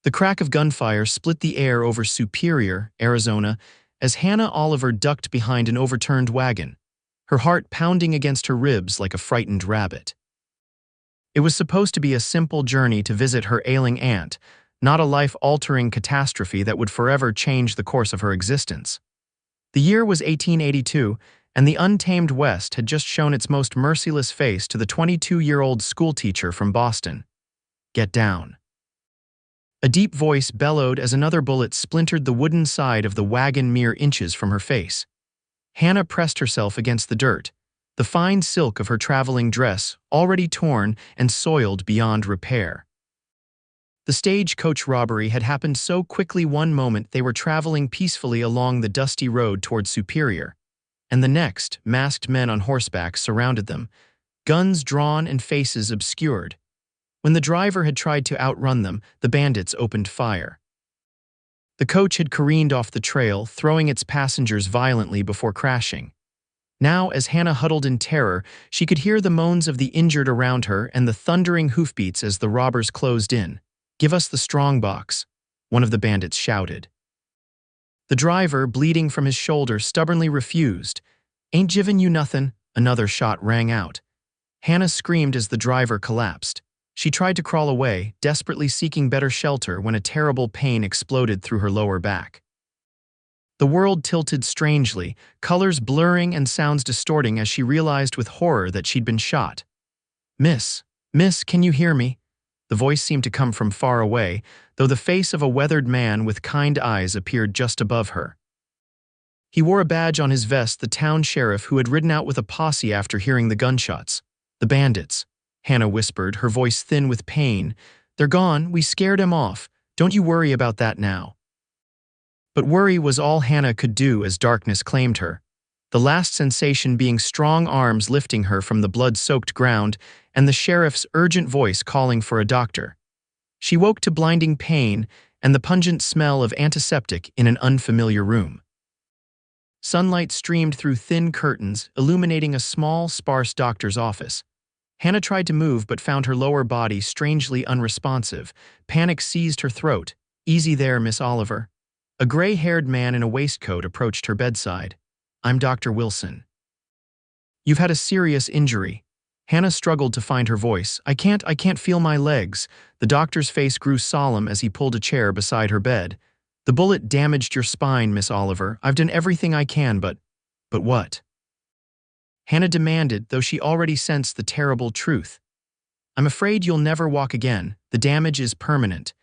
The crack of gunfire split the air over Superior, Arizona, as Hannah Oliver ducked behind an overturned wagon, her heart pounding against her ribs like a frightened rabbit. It was supposed to be a simple journey to visit her ailing aunt, not a life-altering catastrophe that would forever change the course of her existence. The year was 1882, and the untamed West had just shown its most merciless face to the 22-year-old schoolteacher from Boston. "Get down." A deep voice bellowed as another bullet splintered the wooden side of the wagon mere inches from her face. Hannah pressed herself against the dirt, the fine silk of her traveling dress already torn and soiled beyond repair. The stagecoach robbery had happened so quickly. One moment they were traveling peacefully along the dusty road toward Superior, and the next, masked men on horseback surrounded them, guns drawn and faces obscured. When the driver had tried to outrun them, the bandits opened fire. The coach had careened off the trail, throwing its passengers violently before crashing. Now, as Hannah huddled in terror, she could hear the moans of the injured around her and the thundering hoofbeats as the robbers closed in. "Give us the strong box," one of the bandits shouted. The driver, bleeding from his shoulder, stubbornly refused. "Ain't givin' you nothin'," another shot rang out. Hannah screamed as the driver collapsed. She tried to crawl away, desperately seeking better shelter when a terrible pain exploded through her lower back. The world tilted strangely, colors blurring and sounds distorting as she realized with horror that she'd been shot. Miss, can you hear me?" The voice seemed to come from far away, though the face of a weathered man with kind eyes appeared just above her. He wore a badge on his vest, the town sheriff who had ridden out with a posse after hearing the gunshots. "The bandits," Hannah whispered, her voice thin with pain. "They're gone, we scared 'em off. Don't you worry about that now." But worry was all Hannah could do as darkness claimed her, the last sensation being strong arms lifting her from the blood-soaked ground and the sheriff's urgent voice calling for a doctor. She woke to blinding pain and the pungent smell of antiseptic in an unfamiliar room. Sunlight streamed through thin curtains, illuminating a small, sparse doctor's office. Hannah tried to move but found her lower body strangely unresponsive. Panic seized her throat. "Easy there, Miss Oliver." A gray-haired man in a waistcoat approached her bedside. "I'm Dr. Wilson." "You've had a serious injury." Hannah struggled to find her voice. I can't feel my legs." The doctor's face grew solemn as he pulled a chair beside her bed. "The bullet damaged your spine, Miss Oliver. I've done everything I can, but what?" Hannah demanded, though she already sensed the terrible truth. "I'm afraid you'll never walk again. The damage is permanent."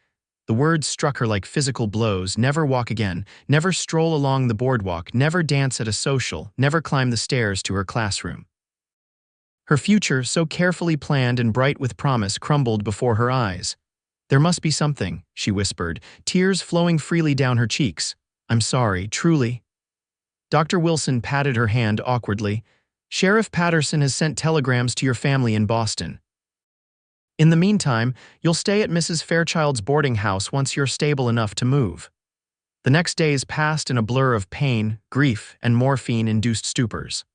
The words struck her like physical blows. Never walk again, never stroll along the boardwalk, never dance at a social, never climb the stairs to her classroom. Her future, so carefully planned and bright with promise, crumbled before her eyes. "There must be something," she whispered, tears flowing freely down her cheeks. "I'm sorry, truly." Dr. Wilson patted her hand awkwardly. "Sheriff Patterson has sent telegrams to your family in Boston. In the meantime, you'll stay at Mrs. Fairchild's boarding house once you're stable enough to move." The next days passed in a blur of pain, grief, and morphine-induced stupors.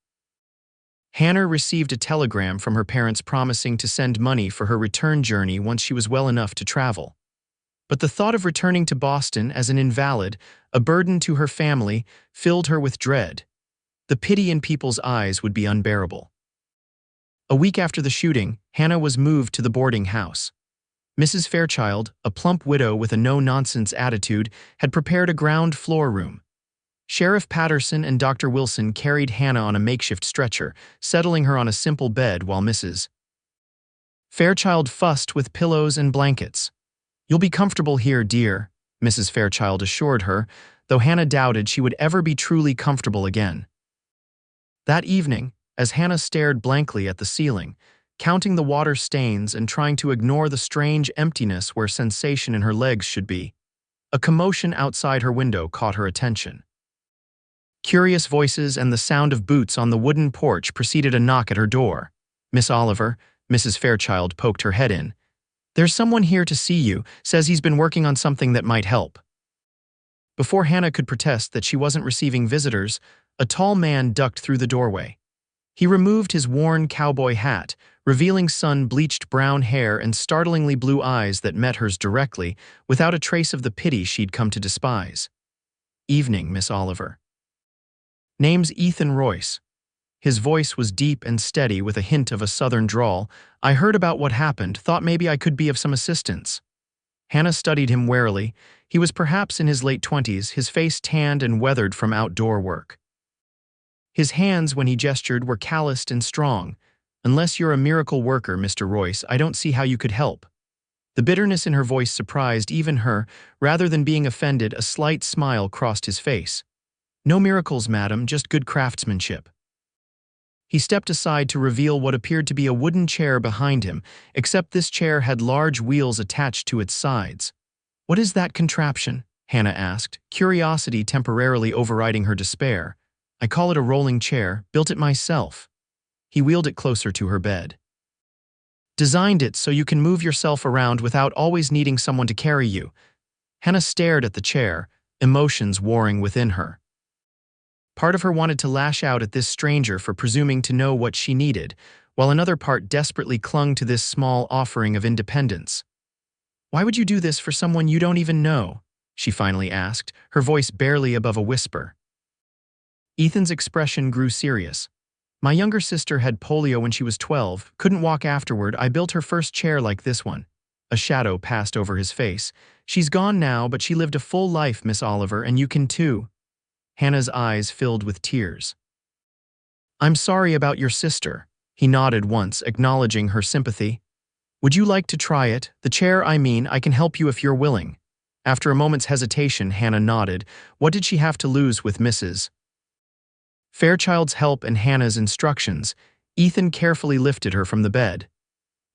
Hannah received a telegram from her parents promising to send money for her return journey once she was well enough to travel. But the thought of returning to Boston as an invalid, a burden to her family, filled her with dread. The pity in people's eyes would be unbearable. A week after the shooting, Hannah was moved to the boarding house. Mrs. Fairchild, a plump widow with a no-nonsense attitude, had prepared a ground-floor room. Sheriff Patterson and Dr. Wilson carried Hannah on a makeshift stretcher, settling her on a simple bed while Mrs. Fairchild fussed with pillows and blankets. "You'll be comfortable here, dear," Mrs. Fairchild assured her, though Hannah doubted she would ever be truly comfortable again. That evening, as Hannah stared blankly at the ceiling, counting the water stains and trying to ignore the strange emptiness where sensation in her legs should be, a commotion outside her window caught her attention. Curious voices and the sound of boots on the wooden porch preceded a knock at her door. "Miss Oliver," Mrs. Fairchild poked her head in. "There's someone here to see you, says he's been working on something that might help." Before Hannah could protest that she wasn't receiving visitors, a tall man ducked through the doorway. He removed his worn cowboy hat, revealing sun-bleached brown hair and startlingly blue eyes that met hers directly, without a trace of the pity she'd come to despise. "Evening, Miss Oliver." "Name's Ethan Royce." His voice was deep and steady with a hint of a southern drawl. "I heard about what happened, thought maybe I could be of some assistance." Hannah studied him warily. He was perhaps in his late 20s, his face tanned and weathered from outdoor work. His hands, when he gestured, were calloused and strong. "Unless you're a miracle worker, Mr. Royce, I don't see how you could help." The bitterness in her voice surprised even her. Rather than being offended, a slight smile crossed his face. "No miracles, madam, just good craftsmanship." He stepped aside to reveal what appeared to be a wooden chair behind him, except this chair had large wheels attached to its sides. "What is that contraption?" Hannah asked, curiosity temporarily overriding her despair. "I call it a rolling chair, built it myself." He wheeled it closer to her bed. "Designed it so you can move yourself around without always needing someone to carry you." Hannah stared at the chair, emotions warring within her. Part of her wanted to lash out at this stranger for presuming to know what she needed, while another part desperately clung to this small offering of independence. "Why would you do this for someone you don't even know?" she finally asked, her voice barely above a whisper. Ethan's expression grew serious. "My younger sister had polio when she was 12, couldn't walk afterward. I built her first chair like this one." A shadow passed over his face. "She's gone now, but she lived a full life, Miss Oliver, and you can too." Hannah's eyes filled with tears. "I'm sorry about your sister." He nodded once, acknowledging her sympathy. "Would you like to try it? The chair, I mean. I can help you if you're willing." After a moment's hesitation, Hannah nodded. What did she have to lose with Mrs. Fairchild's help and Hannah's instructions? Ethan carefully lifted her from the bed.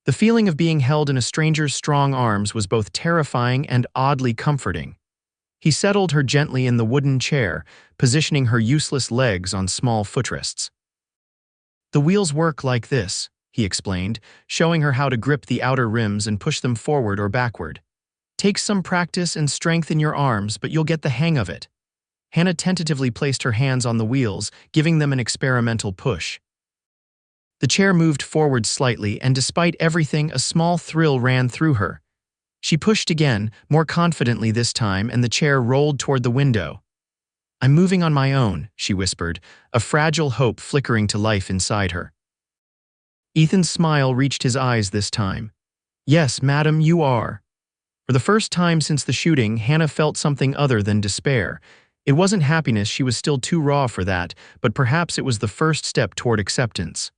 The feeling of being held in a stranger's strong arms was both terrifying and oddly comforting. He settled her gently in the wooden chair, positioning her useless legs on small footrests. "The wheels work like this," he explained, showing her how to grip the outer rims and push them forward or backward. "Takes some practice and strength in your arms, but you'll get the hang of it." Hannah tentatively placed her hands on the wheels, giving them an experimental push. The chair moved forward slightly, and despite everything, a small thrill ran through her. She pushed again, more confidently this time, and the chair rolled toward the window. "I'm moving on my own," she whispered, a fragile hope flickering to life inside her. Ethan's smile reached his eyes this time. "Yes, madam, you are." For the first time since the shooting, Hannah felt something other than despair. It wasn't happiness, she was still too raw for that, but perhaps it was the first step toward acceptance.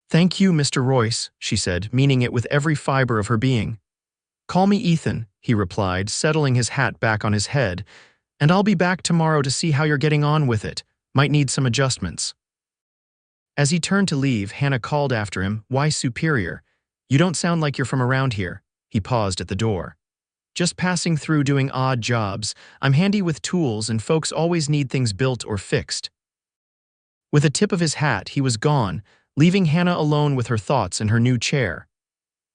"Thank you, Mr. Royce," she said, meaning it with every fiber of her being. "Call me Ethan," he replied, settling his hat back on his head, "and I'll be back tomorrow to see how you're getting on with it. Might need some adjustments." As he turned to leave, Hannah called after him, "Why Superior? You don't sound like you're from around here." He paused at the door. "Just passing through doing odd jobs. I'm handy with tools and folks always need things built or fixed." With a tip of his hat, he was gone, leaving Hannah alone with her thoughts and her new chair.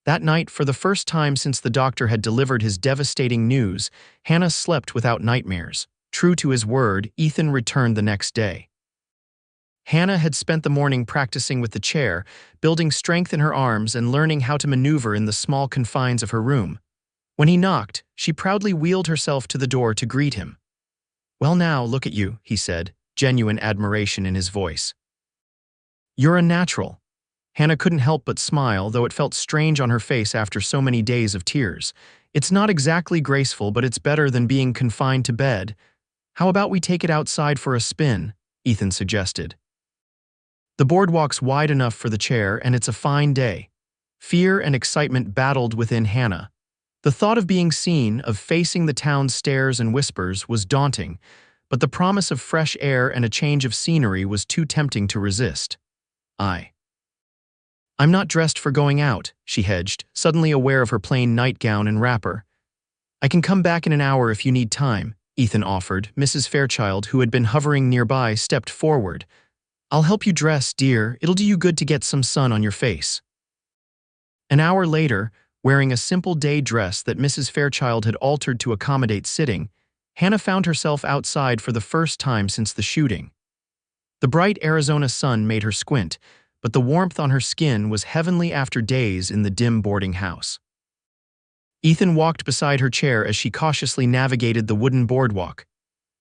That night, for the first time since the doctor had delivered his devastating news, Hannah slept without nightmares. True to his word, Ethan returned the next day. Hannah had spent the morning practicing with the chair, building strength in her arms and learning how to maneuver in the small confines of her room. When he knocked, she proudly wheeled herself to the door to greet him. "Well now, look at you," he said, genuine admiration in his voice. "You're a natural." Hannah couldn't help but smile, though it felt strange on her face after so many days of tears. "It's not exactly graceful, but it's better than being confined to bed. How about we take it outside for a spin?" Ethan suggested. "The boardwalk's wide enough for the chair, and it's a fine day." Fear and excitement battled within Hannah. The thought of being seen, of facing the town's stares and whispers, was daunting, but the promise of fresh air and a change of scenery was too tempting to resist. "I'm not dressed for going out," she hedged, suddenly aware of her plain nightgown and wrapper. "I can come back in an hour if you need time," Ethan offered. Mrs. Fairchild, who had been hovering nearby, stepped forward. "I'll help you dress, dear. It'll do you good to get some sun on your face." An hour later, wearing a simple day dress that Mrs. Fairchild had altered to accommodate sitting, Hannah found herself outside for the first time since the shooting. The bright Arizona sun made her squint, but the warmth on her skin was heavenly after days in the dim boarding house. Ethan walked beside her chair as she cautiously navigated the wooden boardwalk.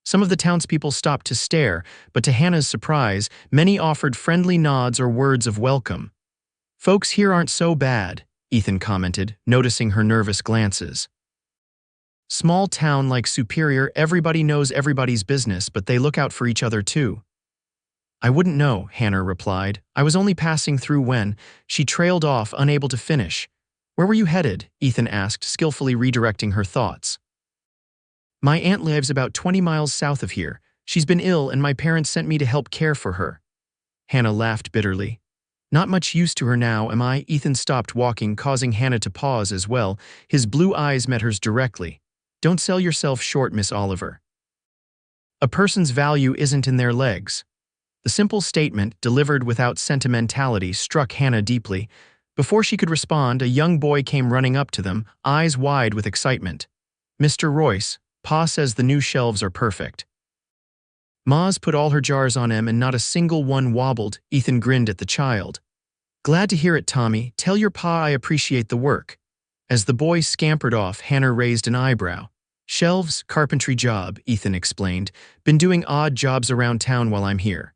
Some of the townspeople stopped to stare, but to Hannah's surprise, many offered friendly nods or words of welcome. "Folks here aren't so bad," Ethan commented, noticing her nervous glances. "Small town like Superior, everybody knows everybody's business, but they look out for each other too." "I wouldn't know," Hannah replied. "I was only passing through when—" She trailed off, unable to finish. "Where were you headed?" Ethan asked, skillfully redirecting her thoughts. "My aunt lives about 20 miles south of here. She's been ill and my parents sent me to help care for her." Hannah laughed bitterly. "Not much use to her now, am I?" Ethan stopped walking, causing Hannah to pause as well. His blue eyes met hers directly. "Don't sell yourself short, Miss Oliver. A person's value isn't in their legs." The simple statement, delivered without sentimentality, struck Hannah deeply. Before she could respond, a young boy came running up to them, eyes wide with excitement. "Mr. Royce, Pa says the new shelves are perfect." "Ma's put all her jars on 'em and not a single one wobbled," Ethan grinned at the child. "Glad to hear it, Tommy. Tell your pa I appreciate the work." As the boy scampered off, Hannah raised an eyebrow. "Shelves, carpentry job," Ethan explained. "Been doing odd jobs around town while I'm here.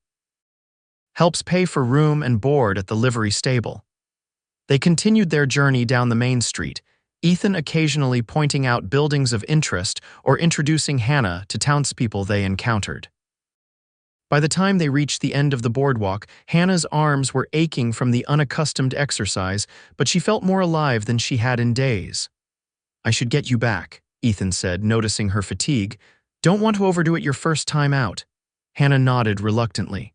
Helps pay for room and board at the livery stable." They continued their journey down the main street, Ethan occasionally pointing out buildings of interest or introducing Hannah to townspeople they encountered. By the time they reached the end of the boardwalk, Hannah's arms were aching from the unaccustomed exercise, but she felt more alive than she had in days. "I should get you back," Ethan said, noticing her fatigue. "Don't want to overdo it your first time out." Hannah nodded reluctantly.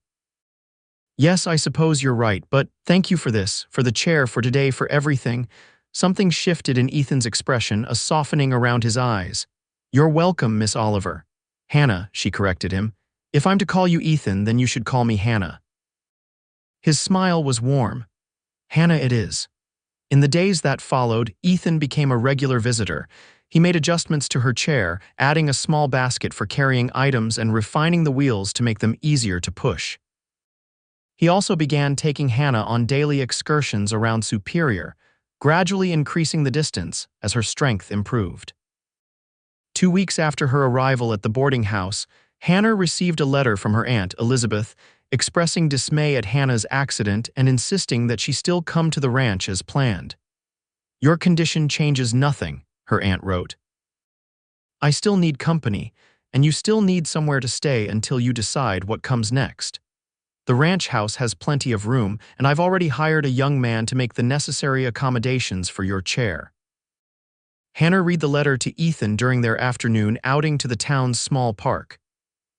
"Yes, I suppose you're right, but thank you for this, for the chair, for today, for everything." Something shifted in Ethan's expression, a softening around his eyes. "You're welcome, Miss Oliver." "Hannah," she corrected him. "If I'm to call you Ethan, then you should call me Hannah." His smile was warm. "Hannah it is." In the days that followed, Ethan became a regular visitor. He made adjustments to her chair, adding a small basket for carrying items and refining the wheels to make them easier to push. He also began taking Hannah on daily excursions around Superior, gradually increasing the distance as her strength improved. 2 weeks after her arrival at the boarding house, Hannah received a letter from her aunt, Elizabeth, expressing dismay at Hannah's accident and insisting that she still come to the ranch as planned. "Your condition changes nothing," her aunt wrote. "I still need company, and you still need somewhere to stay until you decide what comes next. The ranch house has plenty of room, and I've already hired a young man to make the necessary accommodations for your chair." Hannah read the letter to Ethan during their afternoon outing to the town's small park.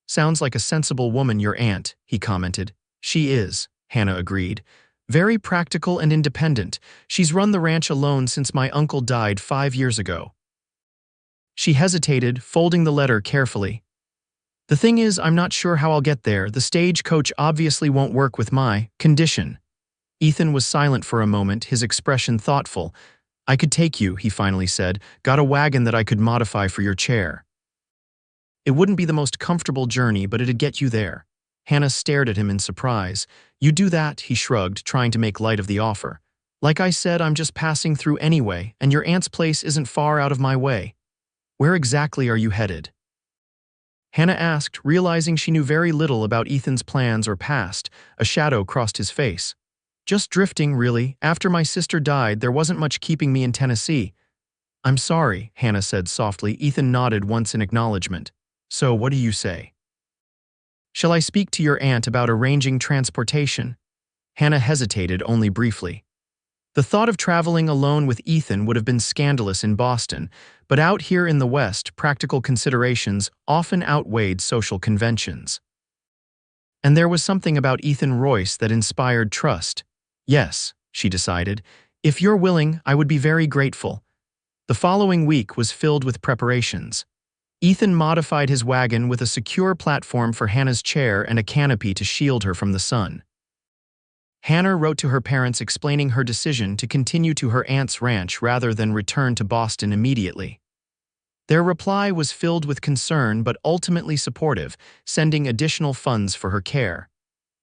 "Sounds like a sensible woman, your aunt," he commented. "She is," Hannah agreed. "Very practical and independent. She's run the ranch alone since my uncle died 5 years ago." She hesitated, folding the letter carefully. "The thing is, I'm not sure how I'll get there. The stagecoach obviously won't work with my condition." Ethan was silent for a moment, his expression thoughtful. "I could take you," he finally said. "Got a wagon that I could modify for your chair." "It wouldn't be the most comfortable journey, but it'd get you there." Hannah stared at him in surprise. "You do that?" he shrugged, trying to make light of the offer. "Like I said, I'm just passing through anyway, and your aunt's place isn't far out of my way." "Where exactly are you headed?" Hannah asked, realizing she knew very little about Ethan's plans or past. A shadow crossed his face. "Just drifting, really. After my sister died, there wasn't much keeping me in Tennessee." "I'm sorry," Hannah said softly. Ethan nodded once in acknowledgement. "So, what do you say? Shall I speak to your aunt about arranging transportation?" Hannah hesitated only briefly. The thought of traveling alone with Ethan would have been scandalous in Boston, but out here in the West, practical considerations often outweighed social conventions. And there was something about Ethan Royce that inspired trust. "Yes," she decided. "If you're willing, I would be very grateful." The following week was filled with preparations. Ethan modified his wagon with a secure platform for Hannah's chair and a canopy to shield her from the sun. Hannah wrote to her parents explaining her decision to continue to her aunt's ranch rather than return to Boston immediately. Their reply was filled with concern but ultimately supportive, sending additional funds for her care.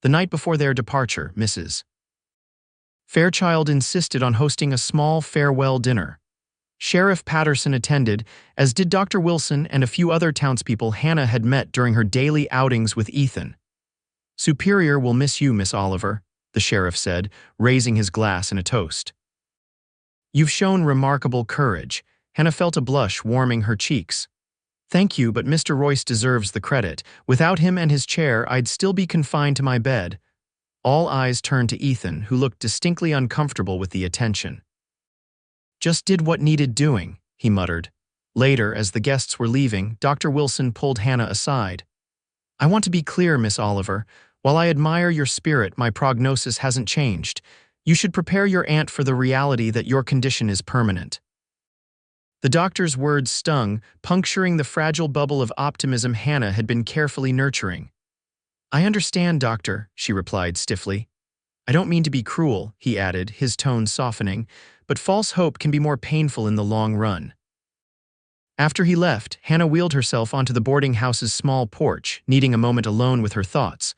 The night before their departure, Mrs. Fairchild insisted on hosting a small farewell dinner. Sheriff Patterson attended, as did Dr. Wilson and a few other townspeople Hannah had met during her daily outings with Ethan. "Superior will miss you, Miss Oliver," the sheriff said, raising his glass in a toast. "You've shown remarkable courage." Hannah felt a blush warming her cheeks. "Thank you, but Mr. Royce deserves the credit. Without him and his chair, I'd still be confined to my bed." All eyes turned to Ethan, who looked distinctly uncomfortable with the attention. "Just did what needed doing," he muttered. Later, as the guests were leaving, Dr. Wilson pulled Hannah aside. "I want to be clear, Miss Oliver. While I admire your spirit, my prognosis hasn't changed. You should prepare your aunt for the reality that your condition is permanent." The doctor's words stung, puncturing the fragile bubble of optimism Hannah had been carefully nurturing. "I understand, doctor," she replied stiffly. "I don't mean to be cruel," he added, his tone softening, "but false hope can be more painful in the long run." After he left, Hannah wheeled herself onto the boarding house's small porch, needing a moment alone with her thoughts.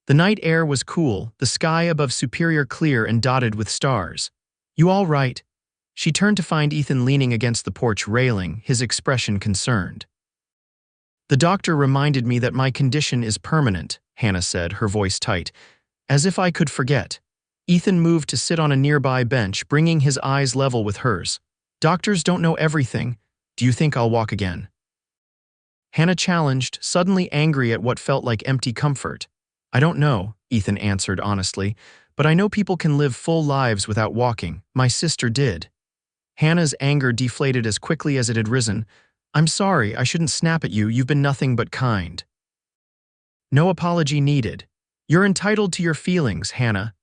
The night air was cool, the sky above Superior clear and dotted with stars. "You all right?" She turned to find Ethan leaning against the porch railing, his expression concerned. "The doctor reminded me that my condition is permanent," Hannah said, her voice tight. "As if I could forget." Ethan moved to sit on a nearby bench, bringing his eyes level with hers. "Doctors don't know everything. Do you think I'll walk again?" Hannah challenged, suddenly angry at what felt like empty comfort. "I don't know," Ethan answered honestly, "but I know people can live full lives without walking. My sister did." Hannah's anger deflated as quickly as it had risen. "I'm sorry, I shouldn't snap at you. You've been nothing but kind." "No apology needed. You're entitled to your feelings, Hannah."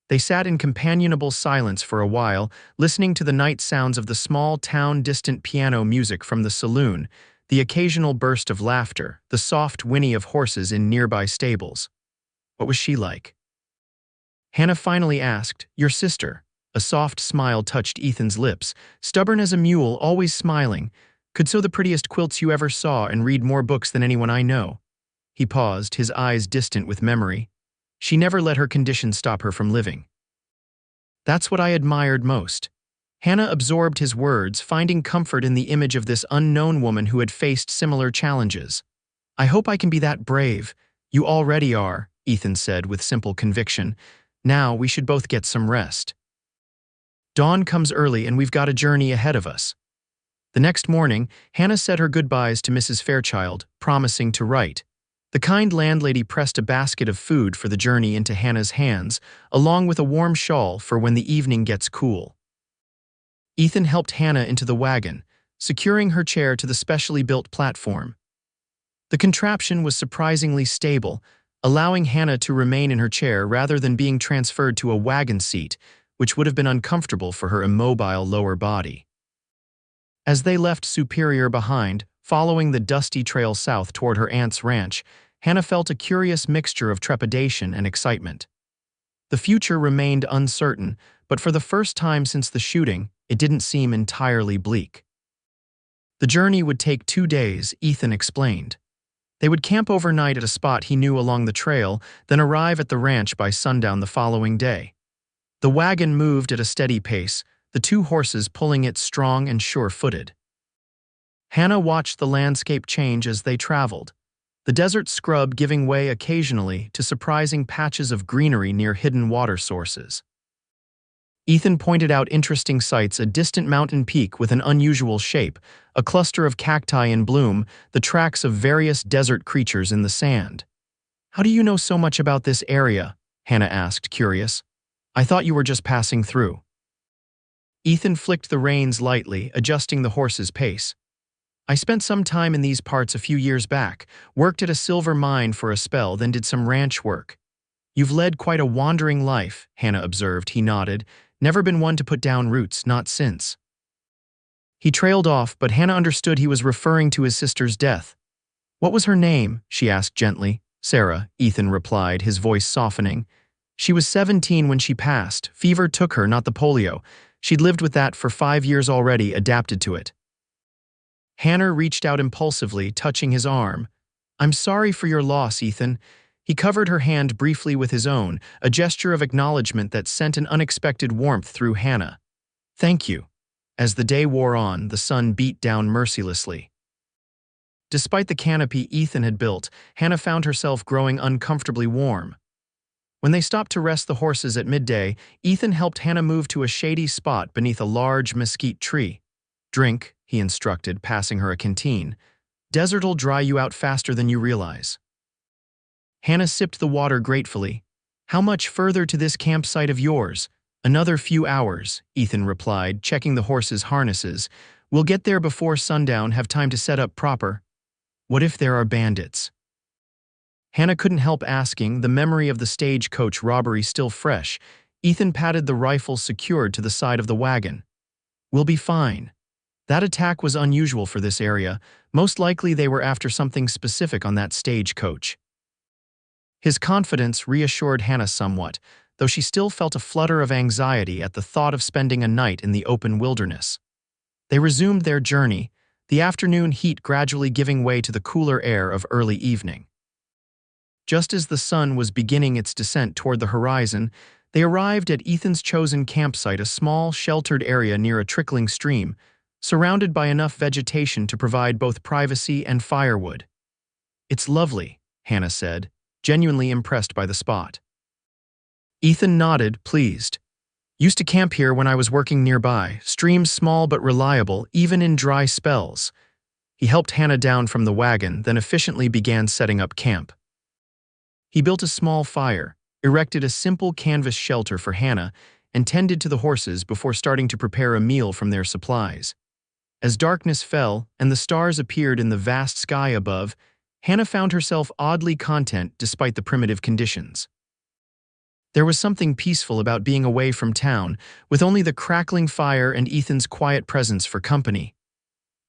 They sat in companionable silence for a while, listening to the night sounds of the small town distant piano music from the saloon, the occasional burst of laughter, the soft whinny of horses in nearby stables. What was she like? Hannah finally asked, "Your sister." A soft smile touched Ethan's lips. "Stubborn as a mule, always smiling. Could sew the prettiest quilts you ever saw and read more books than anyone I know." He paused, his eyes distant with memory. "She never let her condition stop her from living." "That's what I admired most." Hannah absorbed his words, finding comfort in the image of this unknown woman who had faced similar challenges. "I hope I can be that brave." "You already are," Ethan said with simple conviction. "Now we should both get some rest. Dawn comes early and we've got a journey ahead of us." The next morning, Hannah said her goodbyes to Mrs. Fairchild, promising to write. The kind landlady pressed a basket of food for the journey into Hannah's hands, along with a warm shawl for when the evening gets cool. Ethan helped Hannah into the wagon, securing her chair to the specially built platform. The contraption was surprisingly stable, allowing Hannah to remain in her chair rather than being transferred to a wagon seat, which would have been uncomfortable for her immobile lower body. As they left Superior behind, following the dusty trail south toward her aunt's ranch, Hannah felt a curious mixture of trepidation and excitement. The future remained uncertain, but for the first time since the shooting, it didn't seem entirely bleak. The journey would take 2 days, Ethan explained. They would camp overnight at a spot he knew along the trail, then arrive at the ranch by sundown the following day. The wagon moved at a steady pace, the 2 horses pulling it strong and sure-footed. Hannah watched the landscape change as they traveled, the desert scrub giving way occasionally to surprising patches of greenery near hidden water sources. Ethan pointed out interesting sights: a distant mountain peak with an unusual shape, a cluster of cacti in bloom, the tracks of various desert creatures in the sand. "How do you know so much about this area?" Hannah asked, curious. "I thought you were just passing through." Ethan flicked the reins lightly, adjusting the horse's pace. "I spent some time in these parts a few years back, worked at a silver mine for a spell, then did some ranch work." "You've led quite a wandering life," Hannah observed. He nodded. "Never been one to put down roots, not since." He trailed off, but Hannah understood he was referring to his sister's death. "What was her name?" she asked gently. "Sarah," Ethan replied, his voice softening. "She was 17 when she passed. Fever took her, not the polio. She'd lived with that for 5 years already, adapted to it." Hannah reached out impulsively, touching his arm. "I'm sorry for your loss, Ethan. He covered her hand briefly with his own, a gesture of acknowledgement that sent an unexpected warmth through Hannah. "Thank you." As the day wore on, the sun beat down mercilessly. Despite the canopy Ethan had built, Hannah found herself growing uncomfortably warm. When they stopped to rest the horses at midday, Ethan helped Hannah move to a shady spot beneath a large mesquite tree. "Drink," he instructed, passing her a canteen. "Desert'll dry you out faster than you realize." Hannah sipped the water gratefully. "How much further to this campsite of yours?" "Another few hours," Ethan replied, checking the horses' harnesses. "We'll get there before sundown, have time to set up proper." "What if there are bandits?" Hannah couldn't help asking, the memory of the stagecoach robbery still fresh. Ethan patted the rifle secured to the side of the wagon. "We'll be fine." That attack was unusual for this area. Most likely they were after something specific on that stagecoach. His confidence reassured Hannah somewhat, though she still felt a flutter of anxiety at the thought of spending a night in the open wilderness. They resumed their journey, the afternoon heat gradually giving way to the cooler air of early evening. Just as the sun was beginning its descent toward the horizon, they arrived at Ethan's chosen campsite, a small, sheltered area near a trickling stream, surrounded by enough vegetation to provide both privacy and firewood. "It's lovely," Hannah said, genuinely impressed by the spot. Ethan nodded, pleased. "Used to camp here when I was working nearby, stream small but reliable, even in dry spells." He helped Hannah down from the wagon, then efficiently began setting up camp. He built a small fire, erected a simple canvas shelter for Hannah, and tended to the horses before starting to prepare a meal from their supplies. As darkness fell and the stars appeared in the vast sky above, Hannah found herself oddly content despite the primitive conditions. There was something peaceful about being away from town, with only the crackling fire and Ethan's quiet presence for company.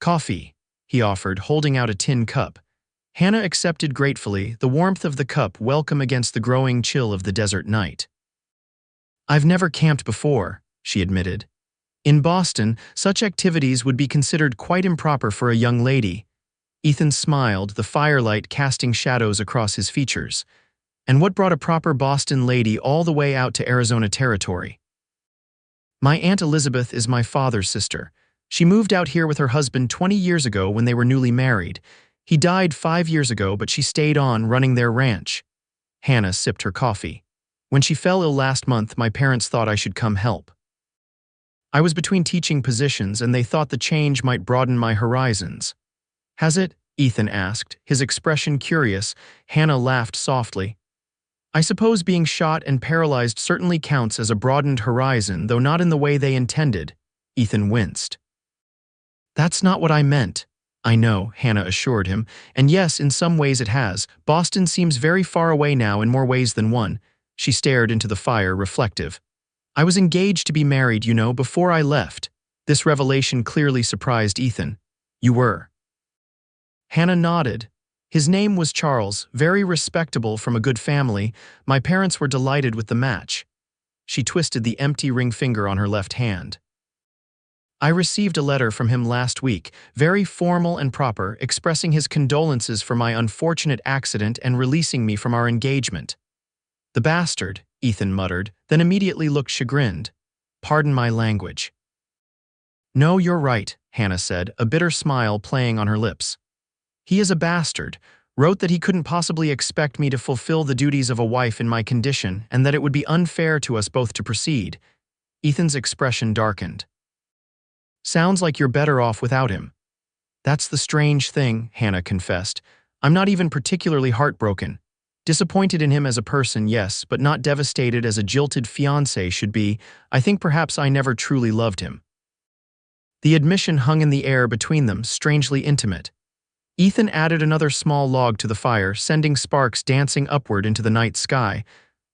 "Coffee," he offered, holding out a tin cup. Hannah accepted gratefully, the warmth of the cup welcome against the growing chill of the desert night. "I've never camped before," she admitted. "In Boston, such activities would be considered quite improper for a young lady." Ethan smiled, the firelight casting shadows across his features. "And what brought a proper Boston lady all the way out to Arizona territory?" "My Aunt Elizabeth is my father's sister. She moved out here with her husband 20 years ago when they were newly married. He died 5 years ago, but she stayed on running their ranch." Hannah sipped her coffee. "When she fell ill last month, my parents thought I should come help. I was between teaching positions and they thought the change might broaden my horizons." "Has it?" Ethan asked, his expression curious. Hannah laughed softly. "I suppose being shot and paralyzed certainly counts as a broadened horizon, though not in the way they intended." Ethan winced. "That's not what I meant." "I know," Hannah assured him, "and yes, in some ways it has. Boston seems very far away now in more ways than one." She stared into the fire, reflective. "I was engaged to be married, you know, before I left." This revelation clearly surprised Ethan. "You were?" Hannah nodded. "His name was Charles, very respectable from a good family. My parents were delighted with the match." She twisted the empty ring finger on her left hand. "I received a letter from him last week, very formal and proper, expressing his condolences for my unfortunate accident and releasing me from our engagement." "The bastard," Ethan muttered, then immediately looked chagrined. "Pardon my language." "No, you're right," Hannah said, a bitter smile playing on her lips. "He is a bastard. Wrote that he couldn't possibly expect me to fulfill the duties of a wife in my condition and that it would be unfair to us both to proceed." Ethan's expression darkened. "Sounds like you're better off without him." "That's the strange thing," Hannah confessed. "I'm not even particularly heartbroken. Disappointed in him as a person, yes, but not devastated as a jilted fiancé should be. I think perhaps I never truly loved him." The admission hung in the air between them, strangely intimate. Ethan added another small log to the fire, sending sparks dancing upward into the night sky.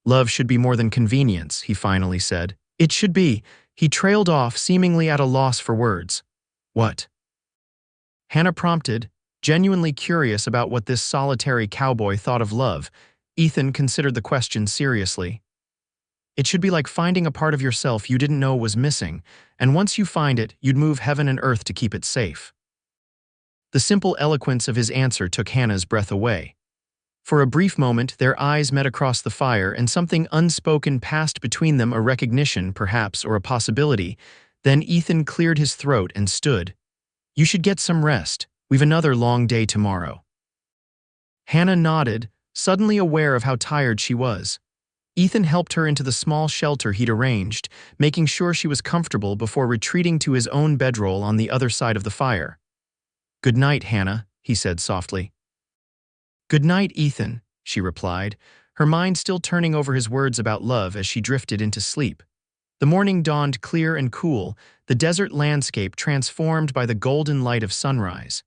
"Love should be more than convenience," he finally said. "It should be." He trailed off, seemingly at a loss for words. "What?" Hannah prompted, genuinely curious about what this solitary cowboy thought of love. Ethan considered the question seriously. "It should be like finding a part of yourself you didn't know was missing, and once you find it, you'd move heaven and earth to keep it safe." The simple eloquence of his answer took Hannah's breath away. For a brief moment, their eyes met across the fire, and something unspoken passed between them, a recognition, perhaps, or a possibility. Then Ethan cleared his throat and stood. "You should get some rest. We've another long day tomorrow." Hannah nodded, suddenly aware of how tired she was. Ethan helped her into the small shelter he'd arranged, making sure she was comfortable before retreating to his own bedroll on the other side of the fire. "Good night, Hannah," he said softly. "Good night, Ethan," she replied, her mind still turning over his words about love as she drifted into sleep. The morning dawned clear and cool, the desert landscape transformed by the golden light of sunrise.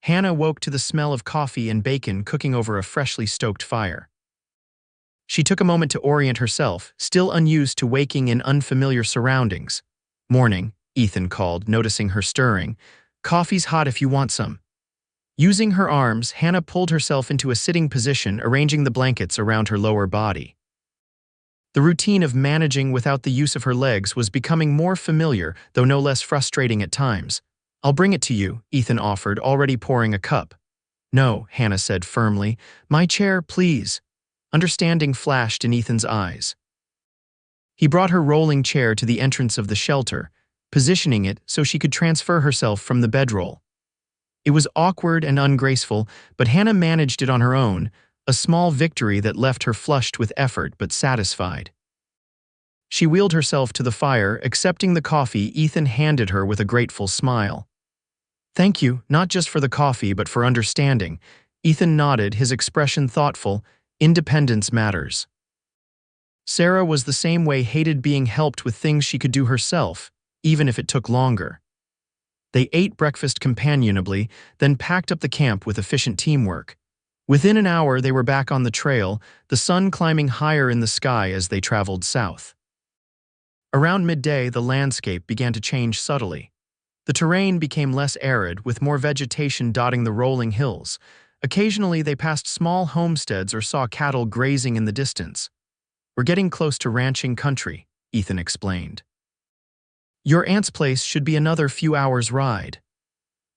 Hannah woke to the smell of coffee and bacon cooking over a freshly stoked fire. She took a moment to orient herself, still unused to waking in unfamiliar surroundings. "Morning," Ethan called, noticing her stirring. "Coffee's hot if you want some." Using her arms, Hannah pulled herself into a sitting position, arranging the blankets around her lower body. The routine of managing without the use of her legs was becoming more familiar, though no less frustrating at times. "I'll bring it to you," Ethan offered, already pouring a cup. "No," Hannah said firmly. "My chair, please." Understanding flashed in Ethan's eyes. He brought her rolling chair to the entrance of the shelter, positioning it so she could transfer herself from the bedroll. It was awkward and ungraceful, but Hannah managed it on her own, a small victory that left her flushed with effort but satisfied. She wheeled herself to the fire, accepting the coffee Ethan handed her with a grateful smile. "Thank you, not just for the coffee but for understanding." Ethan nodded, his expression thoughtful. "Independence matters." Sarah was the same way, hated being helped with things she could do herself, even if it took longer. They ate breakfast companionably, then packed up the camp with efficient teamwork. Within an hour, they were back on the trail, the sun climbing higher in the sky as they traveled south. Around midday, the landscape began to change subtly. The terrain became less arid, with more vegetation dotting the rolling hills. Occasionally, they passed small homesteads or saw cattle grazing in the distance. "We're getting close to ranching country," Ethan explained. "Your aunt's place should be another few hours' ride."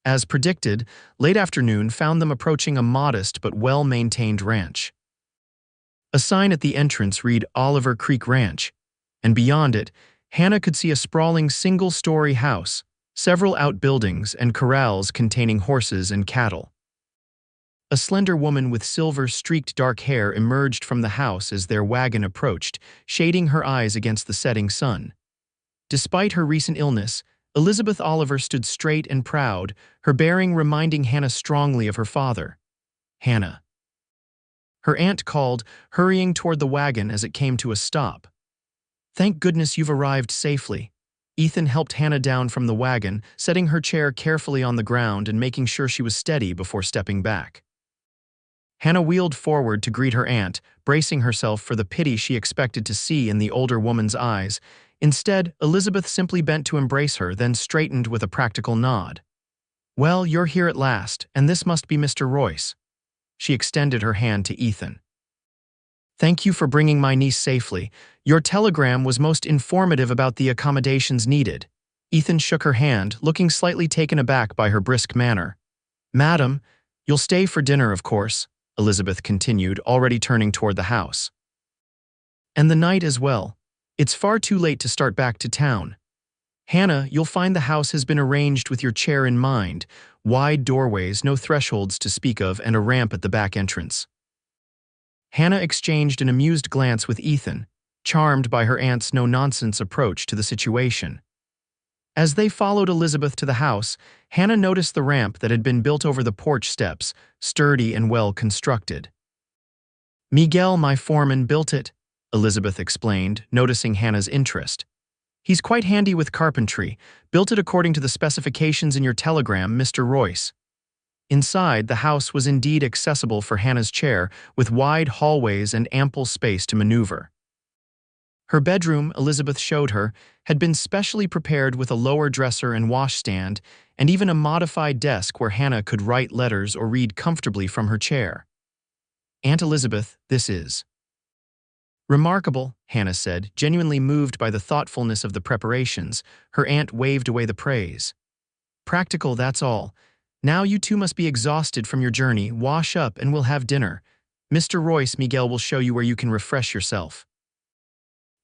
As predicted, late afternoon found them approaching a modest but well-maintained ranch. A sign at the entrance read Oliver Creek Ranch, and beyond it, Hannah could see a sprawling single-story house, several outbuildings, and corrals containing horses and cattle. A slender woman with silver-streaked dark hair emerged from the house as their wagon approached, shading her eyes against the setting sun. Despite her recent illness, Elizabeth Oliver stood straight and proud, her bearing reminding Hannah strongly of her father. "Hannah." Her aunt called, hurrying toward the wagon as it came to a stop. "Thank goodness you've arrived safely." Ethan helped Hannah down from the wagon, setting her chair carefully on the ground and making sure she was steady before stepping back. Hannah wheeled forward to greet her aunt, bracing herself for the pity she expected to see in the older woman's eyes. Instead, Elizabeth simply bent to embrace her, then straightened with a practical nod. "Well, you're here at last, and this must be Mr. Royce." She extended her hand to Ethan. "Thank you for bringing my niece safely. Your telegram was most informative about the accommodations needed." Ethan shook her hand, looking slightly taken aback by her brisk manner. "Madam, you'll stay for dinner, of course," Elizabeth continued, already turning toward the house. "And the night as well. It's far too late to start back to town. Hannah, you'll find the house has been arranged with your chair in mind, wide doorways, no thresholds to speak of, and a ramp at the back entrance." Hannah exchanged an amused glance with Ethan, charmed by her aunt's no-nonsense approach to the situation. As they followed Elizabeth to the house, Hannah noticed the ramp that had been built over the porch steps, sturdy and well constructed. "Miguel, my foreman, built it," Elizabeth explained, noticing Hannah's interest. "He's quite handy with carpentry, built it according to the specifications in your telegram, Mr. Royce." Inside, the house was indeed accessible for Hannah's chair, with wide hallways and ample space to maneuver. Her bedroom, Elizabeth showed her, had been specially prepared with a lower dresser and washstand, and even a modified desk where Hannah could write letters or read comfortably from her chair. "Aunt Elizabeth, this is." "Remarkable," Hannah said, genuinely moved by the thoughtfulness of the preparations. Her aunt waved away the praise. "Practical, that's all. Now you two must be exhausted from your journey. Wash up and we'll have dinner." Mr. Royce, Miguel will show you where you can refresh yourself.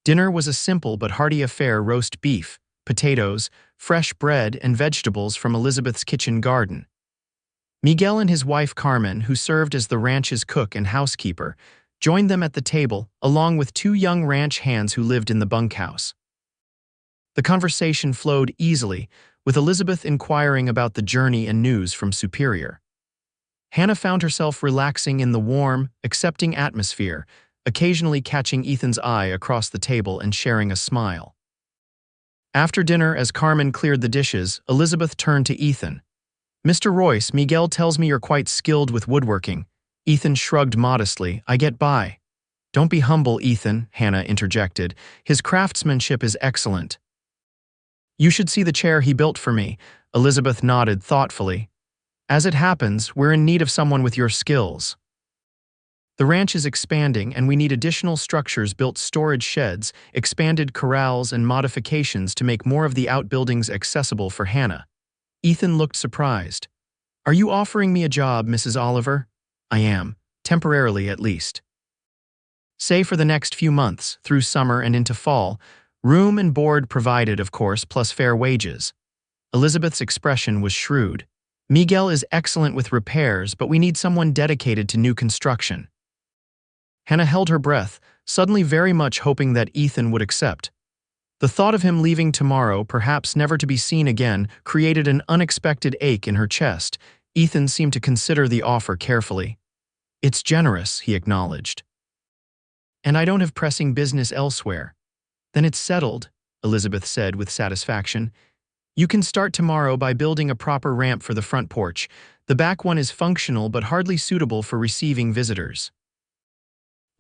Dinner was a simple but hearty affair: roast beef, potatoes, fresh bread, and vegetables from Elizabeth's kitchen garden. Miguel and his wife Carmen, who served as the ranch's cook and housekeeper, joined them at the table, along with two young ranch hands who lived in the bunkhouse. The conversation flowed easily, with Elizabeth inquiring about the journey and news from Superior. Hannah found herself relaxing in the warm, accepting atmosphere, occasionally catching Ethan's eye across the table and sharing a smile. After dinner, as Carmen cleared the dishes, Elizabeth turned to Ethan. "Mr. Royce, Miguel tells me you're quite skilled with woodworking." Ethan shrugged modestly. "I get by." "Don't be humble, Ethan," Hannah interjected. "His craftsmanship is excellent." "You should see the chair he built for me." Elizabeth nodded thoughtfully. "As it happens, we're in need of someone with your skills. The ranch is expanding, and we need additional structures built: storage sheds, expanded corrals, and modifications to make more of the outbuildings accessible for Hannah." Ethan looked surprised. "Are you offering me a job, Mrs. Oliver?" "I am, temporarily at least. Say for the next few months, through summer and into fall. Room and board provided, of course, plus fair wages." Elizabeth's expression was shrewd. "Miguel is excellent with repairs, but we need someone dedicated to new construction." Hannah held her breath, suddenly very much hoping that Ethan would accept. The thought of him leaving tomorrow, perhaps never to be seen again, created an unexpected ache in her chest. Ethan seemed to consider the offer carefully. "It's generous," he acknowledged. "And I don't have pressing business elsewhere." "Then it's settled," Elizabeth said with satisfaction. "You can start tomorrow by building a proper ramp for the front porch. The back one is functional but hardly suitable for receiving visitors."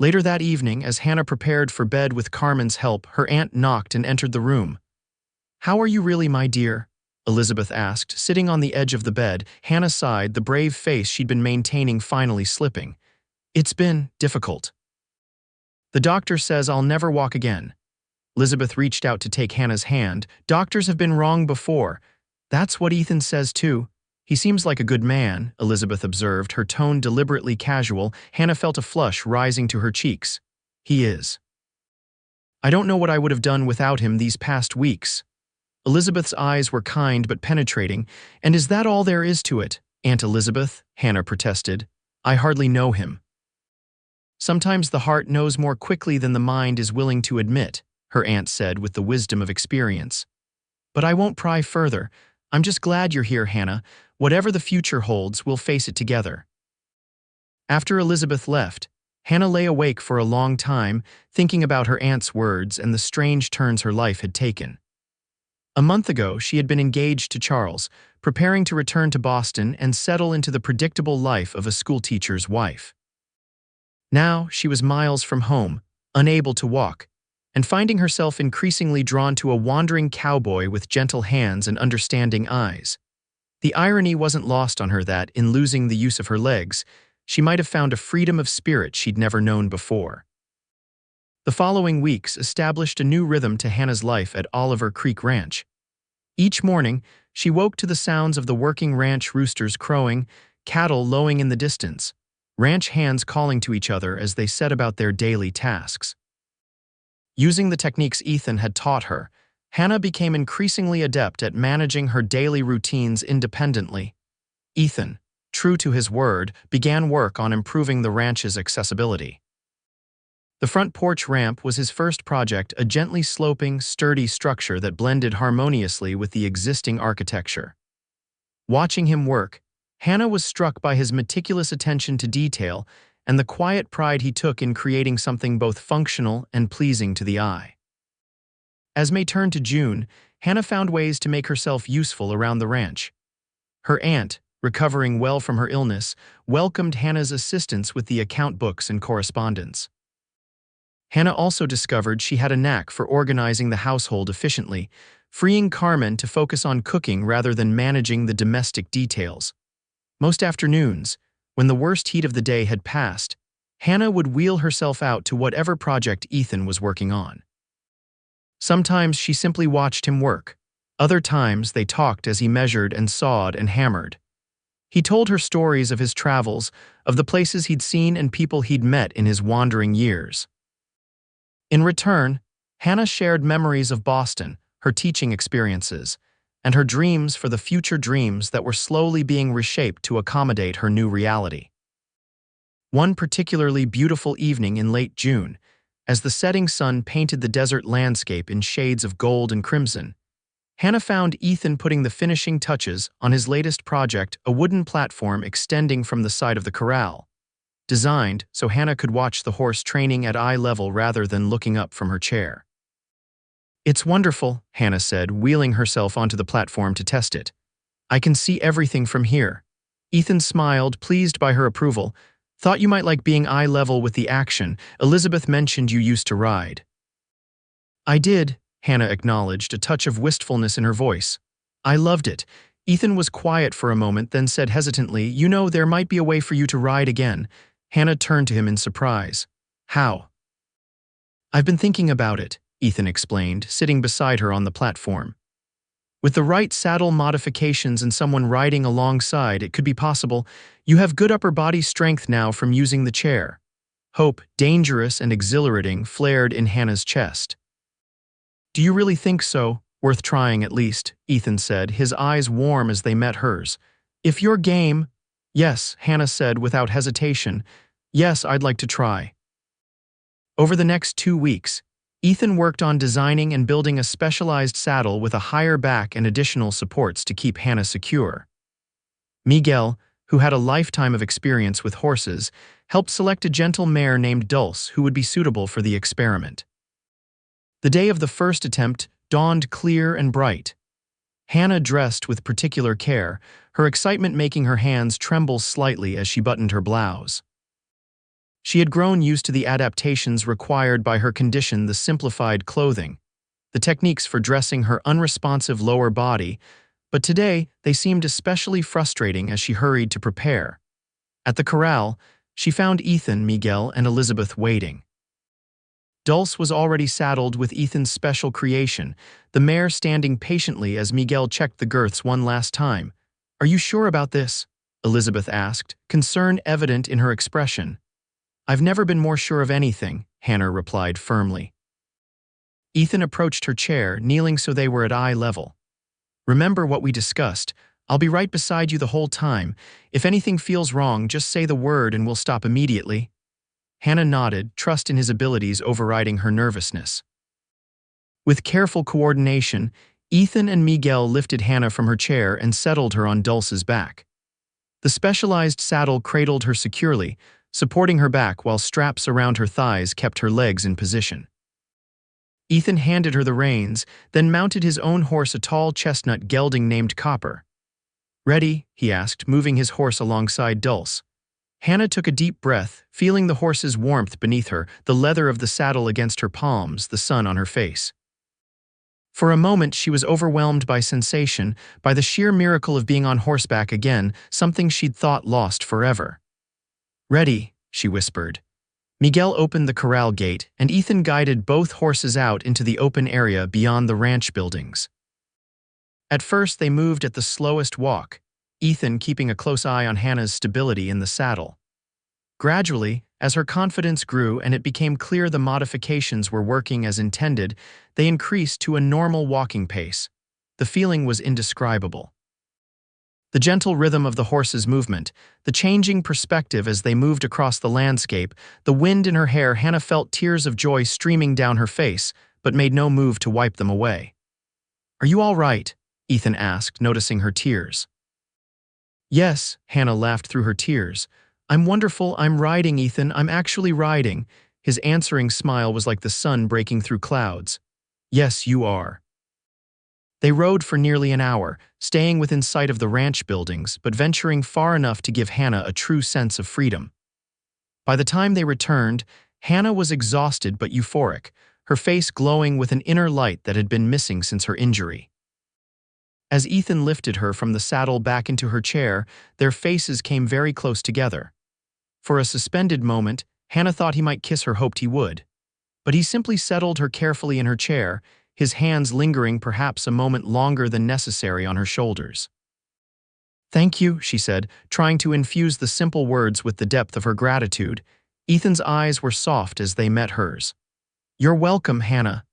Later that evening, as Hannah prepared for bed with Carmen's help, her aunt knocked and entered the room. "How are you really, my dear?" Elizabeth asked, sitting on the edge of the bed. Hannah sighed, the brave face she'd been maintaining finally slipping. "It's been difficult. The doctor says I'll never walk again." Elizabeth reached out to take Hannah's hand. "Doctors have been wrong before." "That's what Ethan says too. He seems like a good man," Elizabeth observed, her tone deliberately casual. Hannah felt a flush rising to her cheeks. "He is. I don't know what I would have done without him these past weeks." Elizabeth's eyes were kind but penetrating. "And is that all there is to it, Aunt Elizabeth?" Hannah protested. "I hardly know him." "Sometimes the heart knows more quickly than the mind is willing to admit," her aunt said with the wisdom of experience. "But I won't pry further. I'm just glad you're here, Hannah. Whatever the future holds, we'll face it together." After Elizabeth left, Hannah lay awake for a long time, thinking about her aunt's words and the strange turns her life had taken. A month ago, she had been engaged to Charles, preparing to return to Boston and settle into the predictable life of a schoolteacher's wife. Now, she was miles from home, unable to walk, and finding herself increasingly drawn to a wandering cowboy with gentle hands and understanding eyes. The irony wasn't lost on her that, in losing the use of her legs, she might have found a freedom of spirit she'd never known before. The following weeks established a new rhythm to Hannah's life at Oliver Creek Ranch. Each morning, she woke to the sounds of the working ranch roosters crowing, cattle lowing in the distance, ranch hands calling to each other as they set about their daily tasks. Using the techniques Ethan had taught her, Hannah became increasingly adept at managing her daily routines independently. Ethan, true to his word, began work on improving the ranch's accessibility. The front porch ramp was his first project, a gently sloping, sturdy structure that blended harmoniously with the existing architecture. Watching him work, Hannah was struck by his meticulous attention to detail and the quiet pride he took in creating something both functional and pleasing to the eye. As May turned to June, Hannah found ways to make herself useful around the ranch. Her aunt, recovering well from her illness, welcomed Hannah's assistance with the account books and correspondence. Hannah also discovered she had a knack for organizing the household efficiently, freeing Carmen to focus on cooking rather than managing the domestic details. Most afternoons, when the worst heat of the day had passed, Hannah would wheel herself out to whatever project Ethan was working on. Sometimes she simply watched him work. Other times they talked as he measured and sawed and hammered. He told her stories of his travels, of the places he'd seen and people he'd met in his wandering years. In return, Hannah shared memories of Boston, her teaching experiences, and her dreams for the future dreams that were slowly being reshaped to accommodate her new reality. One particularly beautiful evening in late June, as the setting sun painted the desert landscape in shades of gold and crimson, Hannah found Ethan putting the finishing touches on his latest project, a wooden platform extending from the side of the corral, designed so Hannah could watch the horse training at eye level rather than looking up from her chair. "It's wonderful," Hannah said, wheeling herself onto the platform to test it. "I can see everything from here." Ethan smiled, pleased by her approval. "Thought you might like being eye level with the action. Elizabeth mentioned you used to ride." "I did," Hannah acknowledged, a touch of wistfulness in her voice. "I loved it." Ethan was quiet for a moment, then said hesitantly, "You know, there might be a way for you to ride again." Hannah turned to him in surprise. "How?" "I've been thinking about it," Ethan explained, sitting beside her on the platform. "With the right saddle modifications and someone riding alongside, it could be possible. You have good upper body strength now from using the chair." Hope, dangerous and exhilarating, flared in Hannah's chest. "Do you really think so? Worth trying at least," Ethan said, his eyes warm as they met hers. "If you're game—" "Yes," Hannah said without hesitation. "Yes, I'd like to try." Over the next 2 weeks, Ethan worked on designing and building a specialized saddle with a higher back and additional supports to keep Hannah secure. Miguel, who had a lifetime of experience with horses, helped select a gentle mare named Dulce who would be suitable for the experiment. The day of the first attempt dawned clear and bright. Hannah dressed with particular care, her excitement making her hands tremble slightly as she buttoned her blouse. She had grown used to the adaptations required by her condition, the simplified clothing, the techniques for dressing her unresponsive lower body, but today they seemed especially frustrating as she hurried to prepare. At the corral, she found Ethan, Miguel, and Elizabeth waiting. Dulce was already saddled with Ethan's special creation, the mare standing patiently as Miguel checked the girths one last time. "Are you sure about this?" Elizabeth asked, concern evident in her expression. "I've never been more sure of anything," Hannah replied firmly. Ethan approached her chair, kneeling so they were at eye level. "Remember what we discussed. I'll be right beside you the whole time. If anything feels wrong, just say the word and we'll stop immediately." Hannah nodded, trust in his abilities overriding her nervousness. With careful coordination, Ethan and Miguel lifted Hannah from her chair and settled her on Dulce's back. The specialized saddle cradled her securely, supporting her back while straps around her thighs kept her legs in position. Ethan handed her the reins, then mounted his own horse, a tall chestnut gelding named Copper. "Ready?" he asked, moving his horse alongside Dulce. Hannah took a deep breath, feeling the horse's warmth beneath her, the leather of the saddle against her palms, the sun on her face. For a moment she was overwhelmed by sensation, by the sheer miracle of being on horseback again, something she'd thought lost forever. "Ready," she whispered. Miguel opened the corral gate, and Ethan guided both horses out into the open area beyond the ranch buildings. At first they moved at the slowest walk, Ethan keeping a close eye on Hannah's stability in the saddle. Gradually, as her confidence grew and it became clear the modifications were working as intended, they increased to a normal walking pace. The feeling was indescribable. The gentle rhythm of the horse's movement, the changing perspective as they moved across the landscape, the wind in her hair, Hannah felt tears of joy streaming down her face, but made no move to wipe them away. "Are you all right?" Ethan asked, noticing her tears. "Yes," Hannah laughed through her tears. "I'm wonderful, I'm riding, Ethan, I'm actually riding." His answering smile was like the sun breaking through clouds. "Yes, you are." They rode for nearly an hour, staying within sight of the ranch buildings, but venturing far enough to give Hannah a true sense of freedom. By the time they returned, Hannah was exhausted but euphoric, her face glowing with an inner light that had been missing since her injury. As Ethan lifted her from the saddle back into her chair, their faces came very close together. For a suspended moment, Hannah thought he might kiss her, hoped he would. But he simply settled her carefully in her chair, his hands lingering perhaps a moment longer than necessary on her shoulders. Thank you, she said, trying to infuse the simple words with the depth of her gratitude. Ethan's eyes were soft as they met hers. You're welcome, Hannah.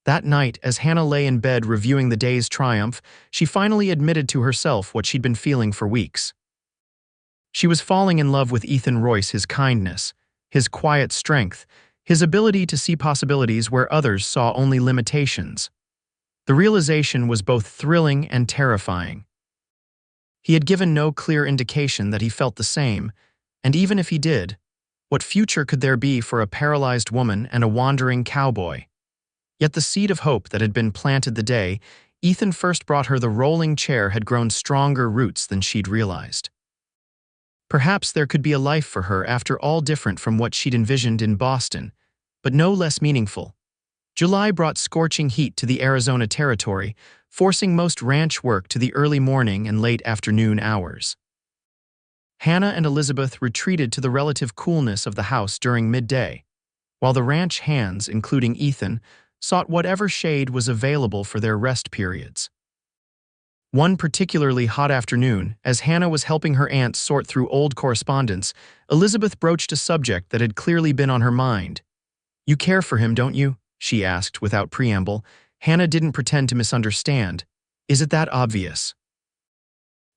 That night, as Hannah lay in bed reviewing the day's triumph, she finally admitted to herself what she'd been feeling for weeks. She was falling in love with Ethan Royce, his kindness, his quiet strength, his ability to see possibilities where others saw only limitations. The realization was both thrilling and terrifying. He had given no clear indication that he felt the same, and even if he did, what future could there be for a paralyzed woman and a wandering cowboy? Yet the seed of hope that had been planted the day Ethan first brought her the rolling chair had grown stronger roots than she'd realized. Perhaps there could be a life for her after all, different from what she'd envisioned in Boston, but no less meaningful. July brought scorching heat to the Arizona territory, forcing most ranch work to the early morning and late afternoon hours. Hannah and Elizabeth retreated to the relative coolness of the house during midday, while the ranch hands, including Ethan, sought whatever shade was available for their rest periods. One particularly hot afternoon, as Hannah was helping her aunt sort through old correspondence, Elizabeth broached a subject that had clearly been on her mind. You care for him, don't you? She asked without preamble. Hannah didn't pretend to misunderstand. Is it that obvious?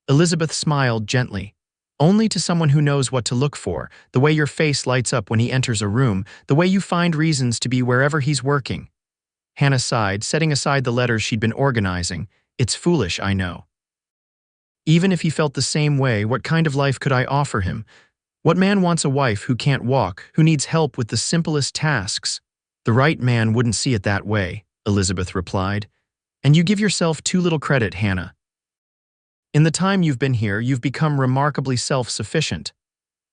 Elizabeth smiled gently. Only to someone who knows what to look for, the way your face lights up when he enters a room, the way you find reasons to be wherever he's working. Hannah sighed, setting aside the letters she'd been organizing. It's foolish, I know. Even if he felt the same way, what kind of life could I offer him? What man wants a wife who can't walk, who needs help with the simplest tasks? The right man wouldn't see it that way, Elizabeth replied. And you give yourself too little credit, Hannah. In the time you've been here, you've become remarkably self-sufficient.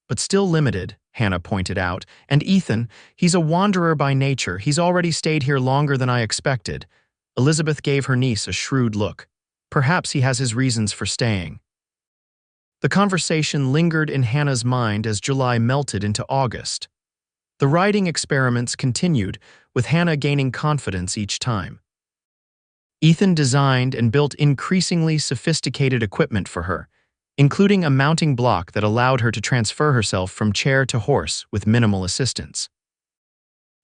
But still limited, Hannah pointed out. And Ethan, he's a wanderer by nature. He's already stayed here longer than I expected. Elizabeth gave her niece a shrewd look. Perhaps he has his reasons for staying. The conversation lingered in Hannah's mind as July melted into August. The writing experiments continued, with Hannah gaining confidence each time. Ethan designed and built increasingly sophisticated equipment for her, including a mounting block that allowed her to transfer herself from chair to horse with minimal assistance.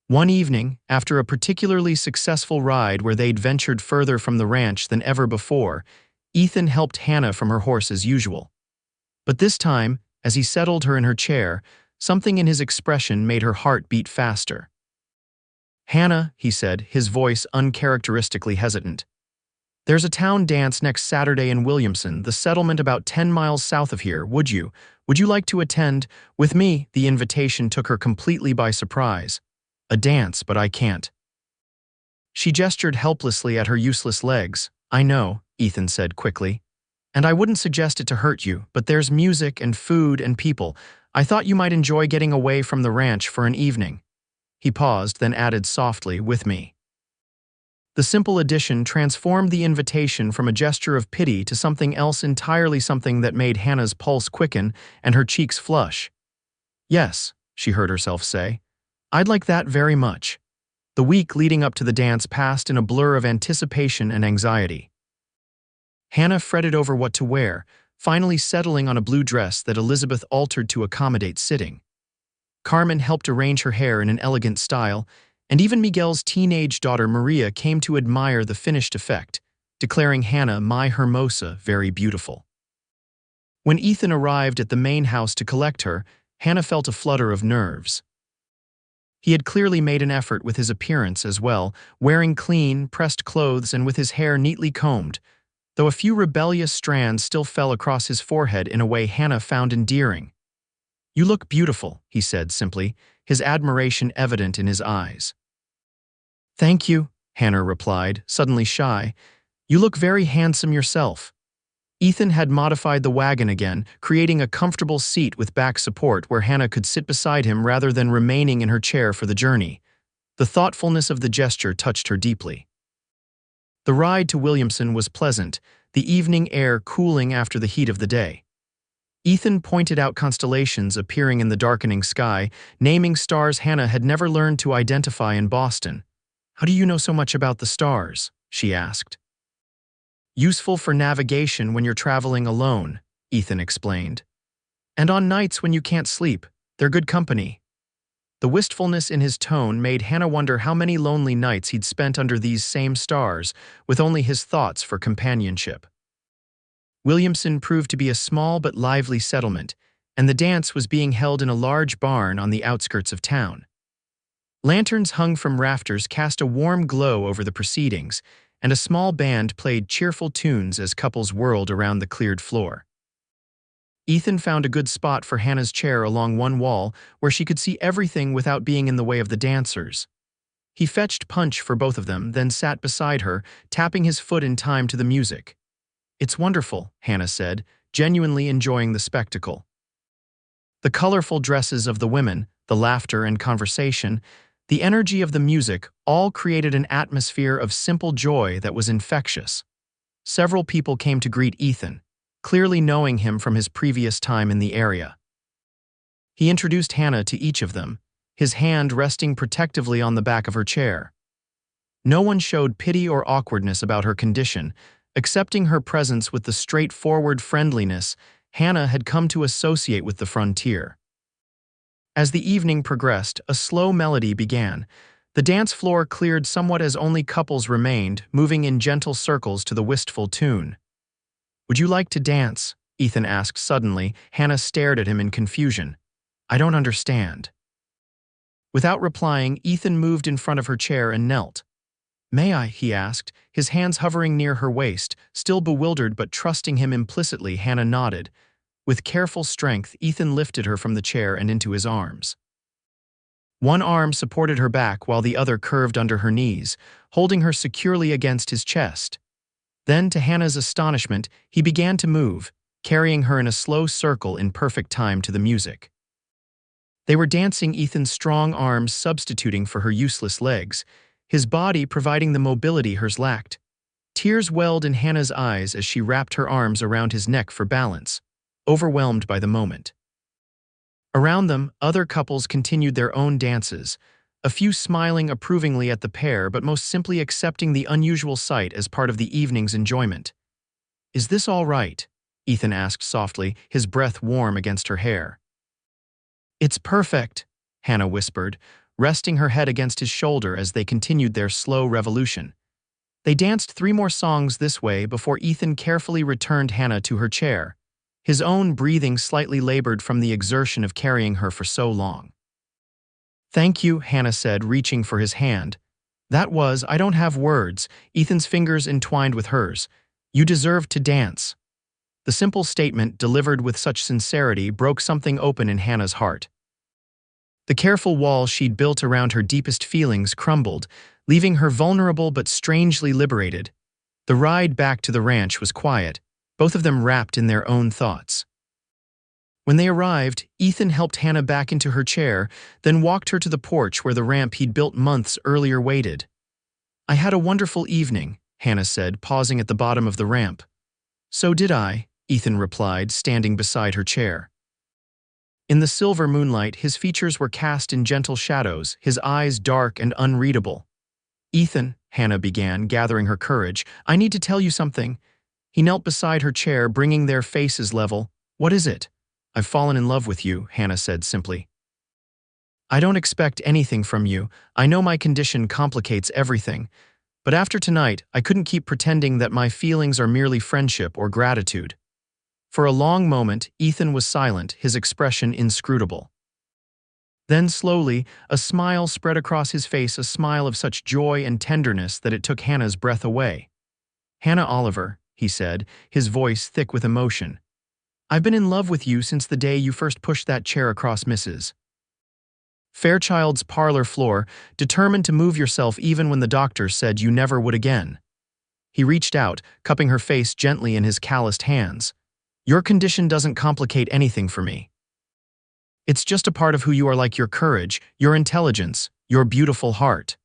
One evening, after a particularly successful ride where they'd ventured further from the ranch than ever before, Ethan helped Hannah from her horse as usual. But this time, as he settled her in her chair, something in his expression made her heart beat faster. Hannah, he said, his voice uncharacteristically hesitant. There's a town dance next Saturday in Williamson, the settlement about 10 miles south of here. Would you like to attend? With me, the invitation took her completely by surprise. A dance, but I can't. She gestured helplessly at her useless legs. I know, Ethan said quickly. And I wouldn't suggest it to hurt you, but there's music and food and people. I thought you might enjoy getting away from the ranch for an evening. He paused, then added softly, with me. The simple addition transformed the invitation from a gesture of pity to something else entirely, something that made Hannah's pulse quicken and her cheeks flush. Yes, she heard herself say. I'd like that very much. The week leading up to the dance passed in a blur of anticipation and anxiety. Hannah fretted over what to wear, finally settling on a blue dress that Elizabeth altered to accommodate sitting. Carmen helped arrange her hair in an elegant style, and even Miguel's teenage daughter Maria came to admire the finished effect, declaring Hannah my Hermosa very beautiful. When Ethan arrived at the main house to collect her, Hannah felt a flutter of nerves. He had clearly made an effort with his appearance as well, wearing clean, pressed clothes and with his hair neatly combed, though a few rebellious strands still fell across his forehead in a way Hannah found endearing. You look beautiful, he said simply, his admiration evident in his eyes. Thank you, Hannah replied, suddenly shy. You look very handsome yourself. Ethan had modified the wagon again, creating a comfortable seat with back support where Hannah could sit beside him rather than remaining in her chair for the journey. The thoughtfulness of the gesture touched her deeply. The ride to Williamson was pleasant, the evening air cooling after the heat of the day. Ethan pointed out constellations appearing in the darkening sky, naming stars Hannah had never learned to identify in Boston. How do you know so much about the stars? She asked. Useful for navigation when you're traveling alone, Ethan explained. "And on nights when you can't sleep, they're good company." The wistfulness in his tone made Hannah wonder how many lonely nights he'd spent under these same stars, with only his thoughts for companionship. Williamson proved to be a small but lively settlement, and the dance was being held in a large barn on the outskirts of town. Lanterns hung from rafters cast a warm glow over the proceedings, and a small band played cheerful tunes as couples whirled around the cleared floor. Ethan found a good spot for Hannah's chair along one wall where she could see everything without being in the way of the dancers. He fetched punch for both of them, then sat beside her, tapping his foot in time to the music. "It's wonderful," Hannah said, genuinely enjoying the spectacle. The colorful dresses of the women, the laughter and conversation, the energy of the music all created an atmosphere of simple joy that was infectious. Several people came to greet Ethan, clearly knowing him from his previous time in the area. He introduced Hannah to each of them, his hand resting protectively on the back of her chair. No one showed pity or awkwardness about her condition, accepting her presence with the straightforward friendliness Hannah had come to associate with the frontier. As the evening progressed, a slow melody began. The dance floor cleared somewhat as only couples remained, moving in gentle circles to the wistful tune. "Would you like to dance?" Ethan asked suddenly. Hannah stared at him in confusion. "I don't understand." Without replying, Ethan moved in front of her chair and knelt. "May I?" he asked, his hands hovering near her waist. Still bewildered but trusting him implicitly, Hannah nodded. With careful strength, Ethan lifted her from the chair and into his arms. One arm supported her back while the other curved under her knees, holding her securely against his chest. Then, to Hannah's astonishment, he began to move, carrying her in a slow circle in perfect time to the music. They were dancing, Ethan's strong arms substituting for her useless legs, his body providing the mobility hers lacked. Tears welled in Hannah's eyes as she wrapped her arms around his neck for balance, overwhelmed by the moment. Around them, other couples continued their own dances, a few smiling approvingly at the pair but most simply accepting the unusual sight as part of the evening's enjoyment. "Is this all right?" Ethan asked softly, his breath warm against her hair. "It's perfect," Hannah whispered, resting her head against his shoulder as they continued their slow revolution. They danced 3 more songs this way before Ethan carefully returned Hannah to her chair, his own breathing slightly labored from the exertion of carrying her for so long. "Thank you," Hannah said, reaching for his hand. I don't have words," Ethan's fingers entwined with hers. "You deserve to dance." The simple statement, delivered with such sincerity, broke something open in Hannah's heart. The careful wall she'd built around her deepest feelings crumbled, leaving her vulnerable but strangely liberated. The ride back to the ranch was quiet, both of them wrapped in their own thoughts. When they arrived, Ethan helped Hannah back into her chair, then walked her to the porch where the ramp he'd built months earlier waited. "I had a wonderful evening," Hannah said, pausing at the bottom of the ramp. "So did I," Ethan replied, standing beside her chair. In the silver moonlight, his features were cast in gentle shadows, his eyes dark and unreadable. "Ethan," Hannah began, gathering her courage, "I need to tell you something." He knelt beside her chair, bringing their faces level. "What is it?" "I've fallen in love with you," Hannah said simply. "I don't expect anything from you. I know my condition complicates everything. But after tonight, I couldn't keep pretending that my feelings are merely friendship or gratitude." For a long moment, Ethan was silent, his expression inscrutable. Then slowly, a smile spread across his face, a smile of such joy and tenderness that it took Hannah's breath away. "Hannah Oliver," he said, his voice thick with emotion. "I've been in love with you since the day you first pushed that chair across Mrs. Fairchild's parlor floor, determined to move yourself even when the doctor said you never would again." He reached out, cupping her face gently in his calloused hands. "Your condition doesn't complicate anything for me. It's just a part of who you are, like your courage, your intelligence, your beautiful heart."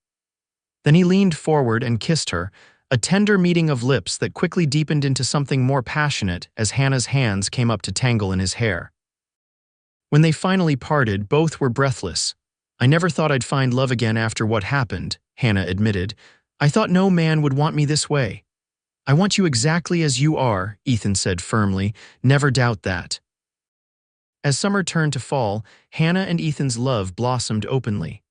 Then he leaned forward and kissed her, a tender meeting of lips that quickly deepened into something more passionate as Hannah's hands came up to tangle in his hair. When they finally parted, both were breathless. "I never thought I'd find love again after what happened," Hannah admitted. "I thought no man would want me this way." I want you exactly as you are, Ethan said firmly. Never doubt that. As summer turned to fall, Hannah and Ethan's love blossomed openly.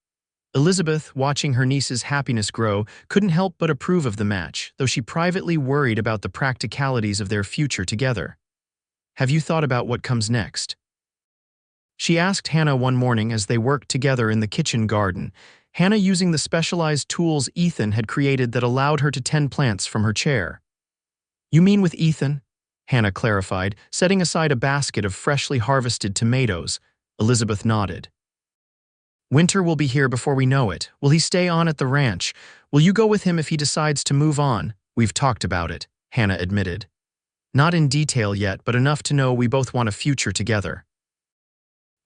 Elizabeth, watching her niece's happiness grow, couldn't help but approve of the match, though she privately worried about the practicalities of their future together. Have you thought about what comes next? She asked Hannah one morning as they worked together in the kitchen garden, Hannah using the specialized tools Ethan had created that allowed her to tend plants from her chair. You mean with Ethan? Hannah clarified, setting aside a basket of freshly harvested tomatoes. Elizabeth nodded. Winter will be here before we know it. Will he stay on at the ranch? Will you go with him if he decides to move on? We've talked about it, Hannah admitted. Not in detail yet, but enough to know we both want a future together.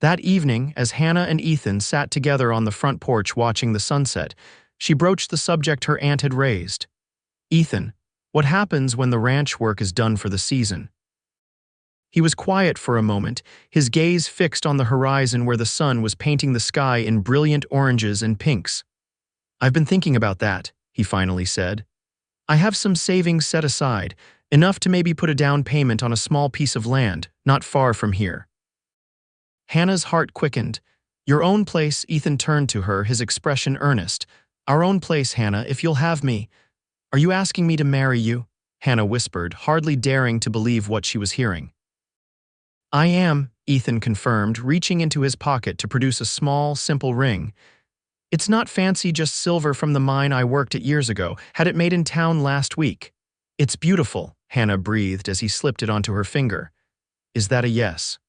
That evening, as Hannah and Ethan sat together on the front porch watching the sunset, she broached the subject her aunt had raised. Ethan, what happens when the ranch work is done for the season? He was quiet for a moment, his gaze fixed on the horizon where the sun was painting the sky in brilliant oranges and pinks. I've been thinking about that, he finally said. I have some savings set aside, enough to maybe put a down payment on a small piece of land, not far from here. Hannah's heart quickened. Your own place, Ethan turned to her, his expression earnest. Our own place, Hannah, if you'll have me. Are you asking me to marry you? Hannah whispered, hardly daring to believe what she was hearing. I am, Ethan confirmed, reaching into his pocket to produce a small, simple ring. It's not fancy, just silver from the mine I worked at years ago, had it made in town last week. It's beautiful, Hannah breathed as he slipped it onto her finger. Is that a yes?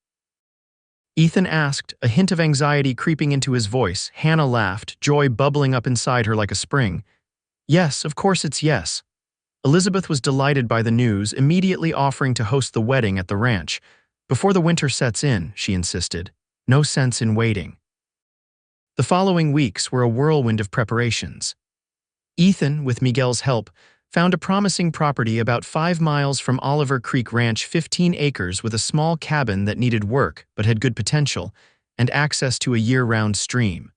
Ethan asked, a hint of anxiety creeping into his voice. Hannah laughed, joy bubbling up inside her like a spring. Yes, of course it's yes. Elizabeth was delighted by the news, immediately offering to host the wedding at the ranch. Before the winter sets in, she insisted. No sense in waiting. The following weeks were a whirlwind of preparations. Ethan, with Miguel's help, found a promising property about 5 miles from Oliver Creek Ranch, 15 acres with a small cabin that needed work but had good potential, and access to a year-round stream.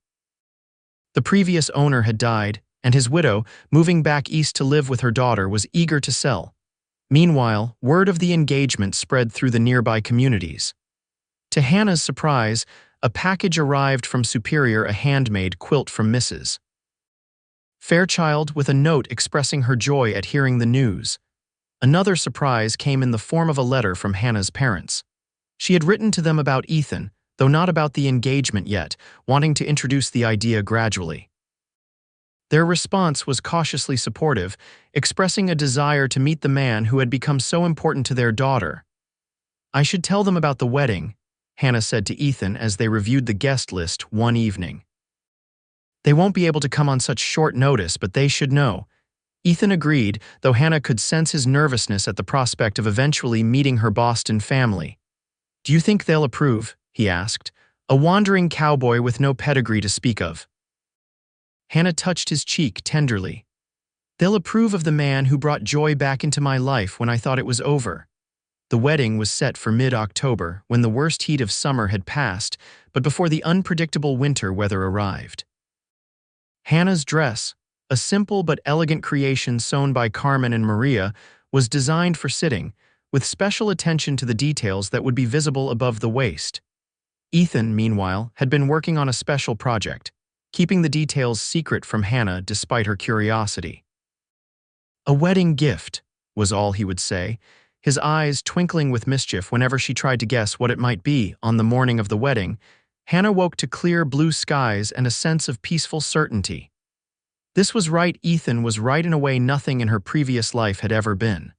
The previous owner had died, and his widow, moving back east to live with her daughter, was eager to sell. Meanwhile, word of the engagement spread through the nearby communities. To Hannah's surprise, a package arrived from Superior, a handmade quilt from Mrs. Fairchild with a note expressing her joy at hearing the news. Another surprise came in the form of a letter from Hannah's parents. She had written to them about Ethan, though not about the engagement yet, wanting to introduce the idea gradually. Their response was cautiously supportive, expressing a desire to meet the man who had become so important to their daughter. I should tell them about the wedding, Hannah said to Ethan as they reviewed the guest list one evening. They won't be able to come on such short notice, but they should know. Ethan agreed, though Hannah could sense his nervousness at the prospect of eventually meeting her Boston family. Do you think they'll approve? He asked, a wandering cowboy with no pedigree to speak of. Hannah touched his cheek tenderly. They'll approve of the man who brought joy back into my life when I thought it was over. The wedding was set for mid-October, when the worst heat of summer had passed, but before the unpredictable winter weather arrived. Hannah's dress, a simple but elegant creation sewn by Carmen and Maria, was designed for sitting, with special attention to the details that would be visible above the waist. Ethan, meanwhile, had been working on a special project, keeping the details secret from Hannah despite her curiosity. A wedding gift, was all he would say, his eyes twinkling with mischief whenever she tried to guess what it might be. On the morning of the wedding, Hannah woke to clear blue skies and a sense of peaceful certainty. This was right. Ethan was right in a way nothing in her previous life had ever been.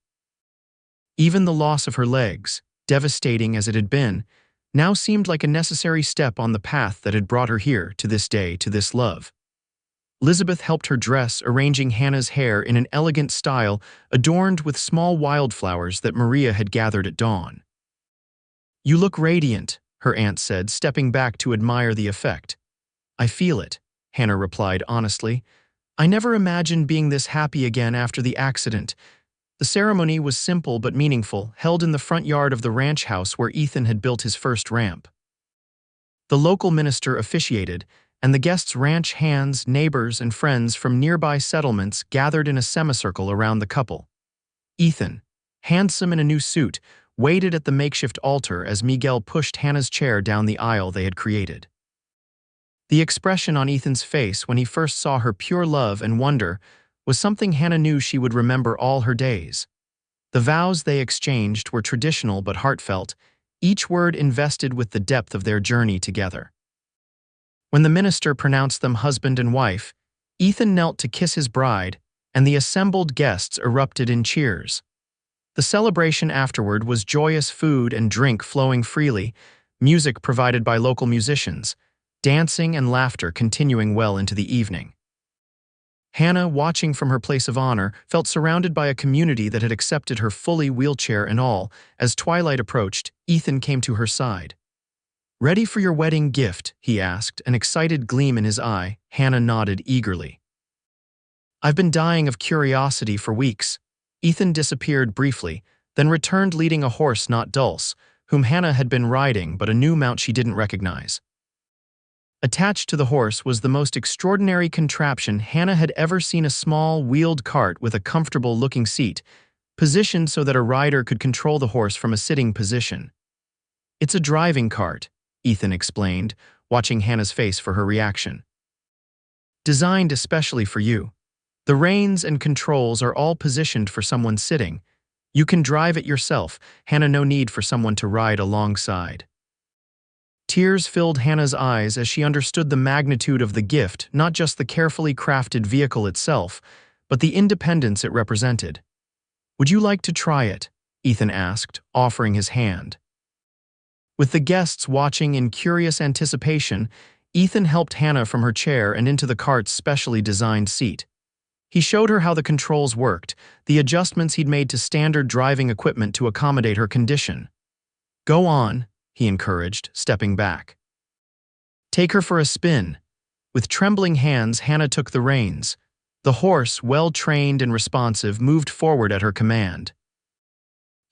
Even the loss of her legs, devastating as it had been, now seemed like a necessary step on the path that had brought her here, to this day, to this love. Elizabeth helped her dress, arranging Hannah's hair in an elegant style adorned with small wildflowers that Maria had gathered at dawn. You look radiant, her aunt said, stepping back to admire the effect. I feel it, Hannah replied honestly. I never imagined being this happy again after the accident. The ceremony was simple but meaningful, held in the front yard of the ranch house where Ethan had built his first ramp. The local minister officiated, and the guests' ranch hands, neighbors, and friends from nearby settlements gathered in a semicircle around the couple. Ethan, handsome in a new suit, waited at the makeshift altar as Miguel pushed Hannah's chair down the aisle they had created. The expression on Ethan's face when he first saw her pure love and wonder was something Hannah knew she would remember all her days. The vows they exchanged were traditional but heartfelt, each word invested with the depth of their journey together. When the minister pronounced them husband and wife, Ethan knelt to kiss his bride, and the assembled guests erupted in cheers. The celebration afterward was joyous food and drink flowing freely, music provided by local musicians, dancing and laughter continuing well into the evening. Hannah, watching from her place of honor, felt surrounded by a community that had accepted her fully, wheelchair and all. As twilight approached, Ethan came to her side. "Ready for your wedding gift?" he asked, an excited gleam in his eye. Hannah nodded eagerly. "I've been dying of curiosity for weeks." Ethan disappeared briefly, then returned leading a horse not Dulce, whom Hannah had been riding, but a new mount she didn't recognize. Attached to the horse was the most extraordinary contraption Hannah had ever seen, a small, wheeled cart with a comfortable-looking seat, positioned so that a rider could control the horse from a sitting position. "It's a driving cart," Ethan explained, watching Hannah's face for her reaction. "Designed especially for you. The reins and controls are all positioned for someone sitting. You can drive it yourself, Hannah, no need for someone to ride alongside." Tears filled Hannah's eyes as she understood the magnitude of the gift, not just the carefully crafted vehicle itself, but the independence it represented. "Would you like to try it?" Ethan asked, offering his hand. With the guests watching in curious anticipation, Ethan helped Hannah from her chair and into the cart's specially designed seat. He showed her how the controls worked, the adjustments he'd made to standard driving equipment to accommodate her condition. "Go on," he encouraged, stepping back. "Take her for a spin." With trembling hands, Hannah took the reins. The horse, well-trained and responsive, moved forward at her command.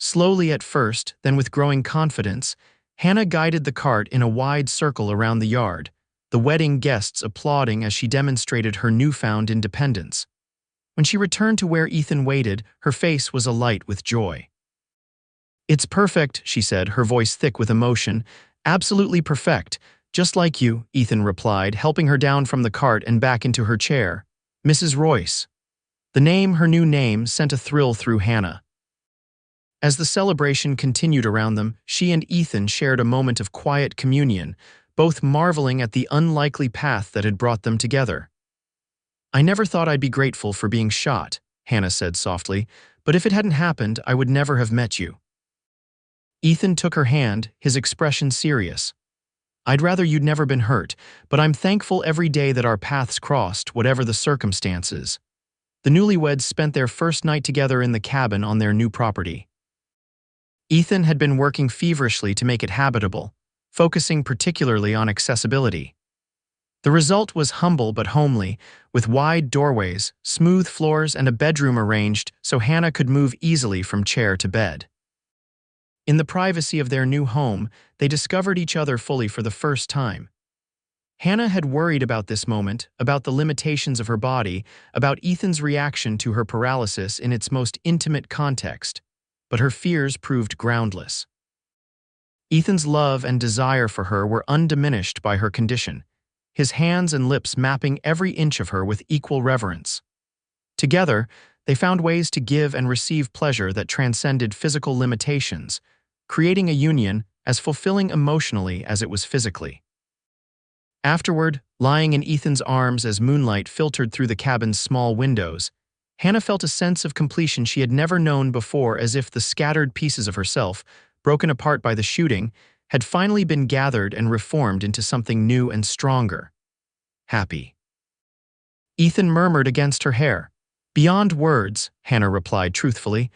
Slowly at first, then with growing confidence, Hannah guided the cart in a wide circle around the yard, the wedding guests applauding as she demonstrated her newfound independence. When she returned to where Ethan waited, her face was alight with joy. "It's perfect," she said, her voice thick with emotion. "Absolutely perfect. Just like you," Ethan replied, helping her down from the cart and back into her chair. "Mrs. Royce." The name, her new name, sent a thrill through Hannah. As the celebration continued around them, she and Ethan shared a moment of quiet communion, both marveling at the unlikely path that had brought them together. "I never thought I'd be grateful for being shot," Hannah said softly, "but if it hadn't happened, I would never have met you." Ethan took her hand, his expression serious. "I'd rather you'd never been hurt, but I'm thankful every day that our paths crossed, whatever the circumstances." The newlyweds spent their first night together in the cabin on their new property. Ethan had been working feverishly to make it habitable, focusing particularly on accessibility. The result was humble but homely, with wide doorways, smooth floors, and a bedroom arranged so Hannah could move easily from chair to bed. In the privacy of their new home, they discovered each other fully for the first time. Hannah had worried about this moment, about the limitations of her body, about Ethan's reaction to her paralysis in its most intimate context, but her fears proved groundless. Ethan's love and desire for her were undiminished by her condition, his hands and lips mapping every inch of her with equal reverence. Together, they found ways to give and receive pleasure that transcended physical limitations, creating a union as fulfilling emotionally as it was physically. Afterward, lying in Ethan's arms as moonlight filtered through the cabin's small windows, Hannah felt a sense of completion she had never known before, as if the scattered pieces of herself, broken apart by the shooting, had finally been gathered and reformed into something new and stronger. Happy. Ethan murmured against her hair. "Beyond words," Hannah replied truthfully.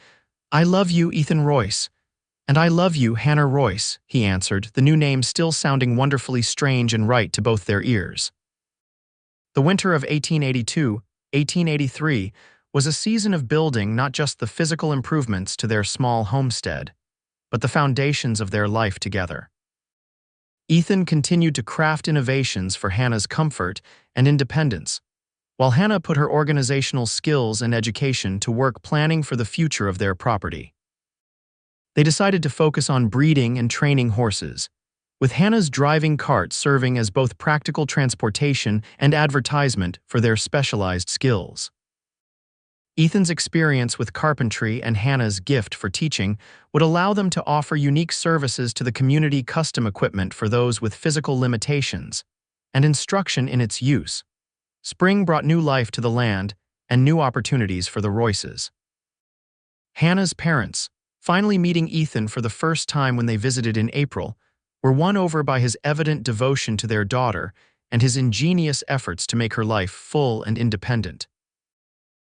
"I love you, Ethan Royce." "And I love you, Hannah Royce," he answered, the new name still sounding wonderfully strange and right to both their ears. The winter of 1882-1883 was a season of building not just the physical improvements to their small homestead, but the foundations of their life together. Ethan continued to craft innovations for Hannah's comfort and independence, while Hannah put her organizational skills and education to work planning for the future of their property. They decided to focus on breeding and training horses, with Hannah's driving cart serving as both practical transportation and advertisement for their specialized skills. Ethan's experience with carpentry and Hannah's gift for teaching would allow them to offer unique services to the community, custom equipment for those with physical limitations, and instruction in its use. Spring brought new life to the land and new opportunities for the Royces. Hannah's parents, finally meeting Ethan for the first time when they visited in April, were won over by his evident devotion to their daughter and his ingenious efforts to make her life full and independent.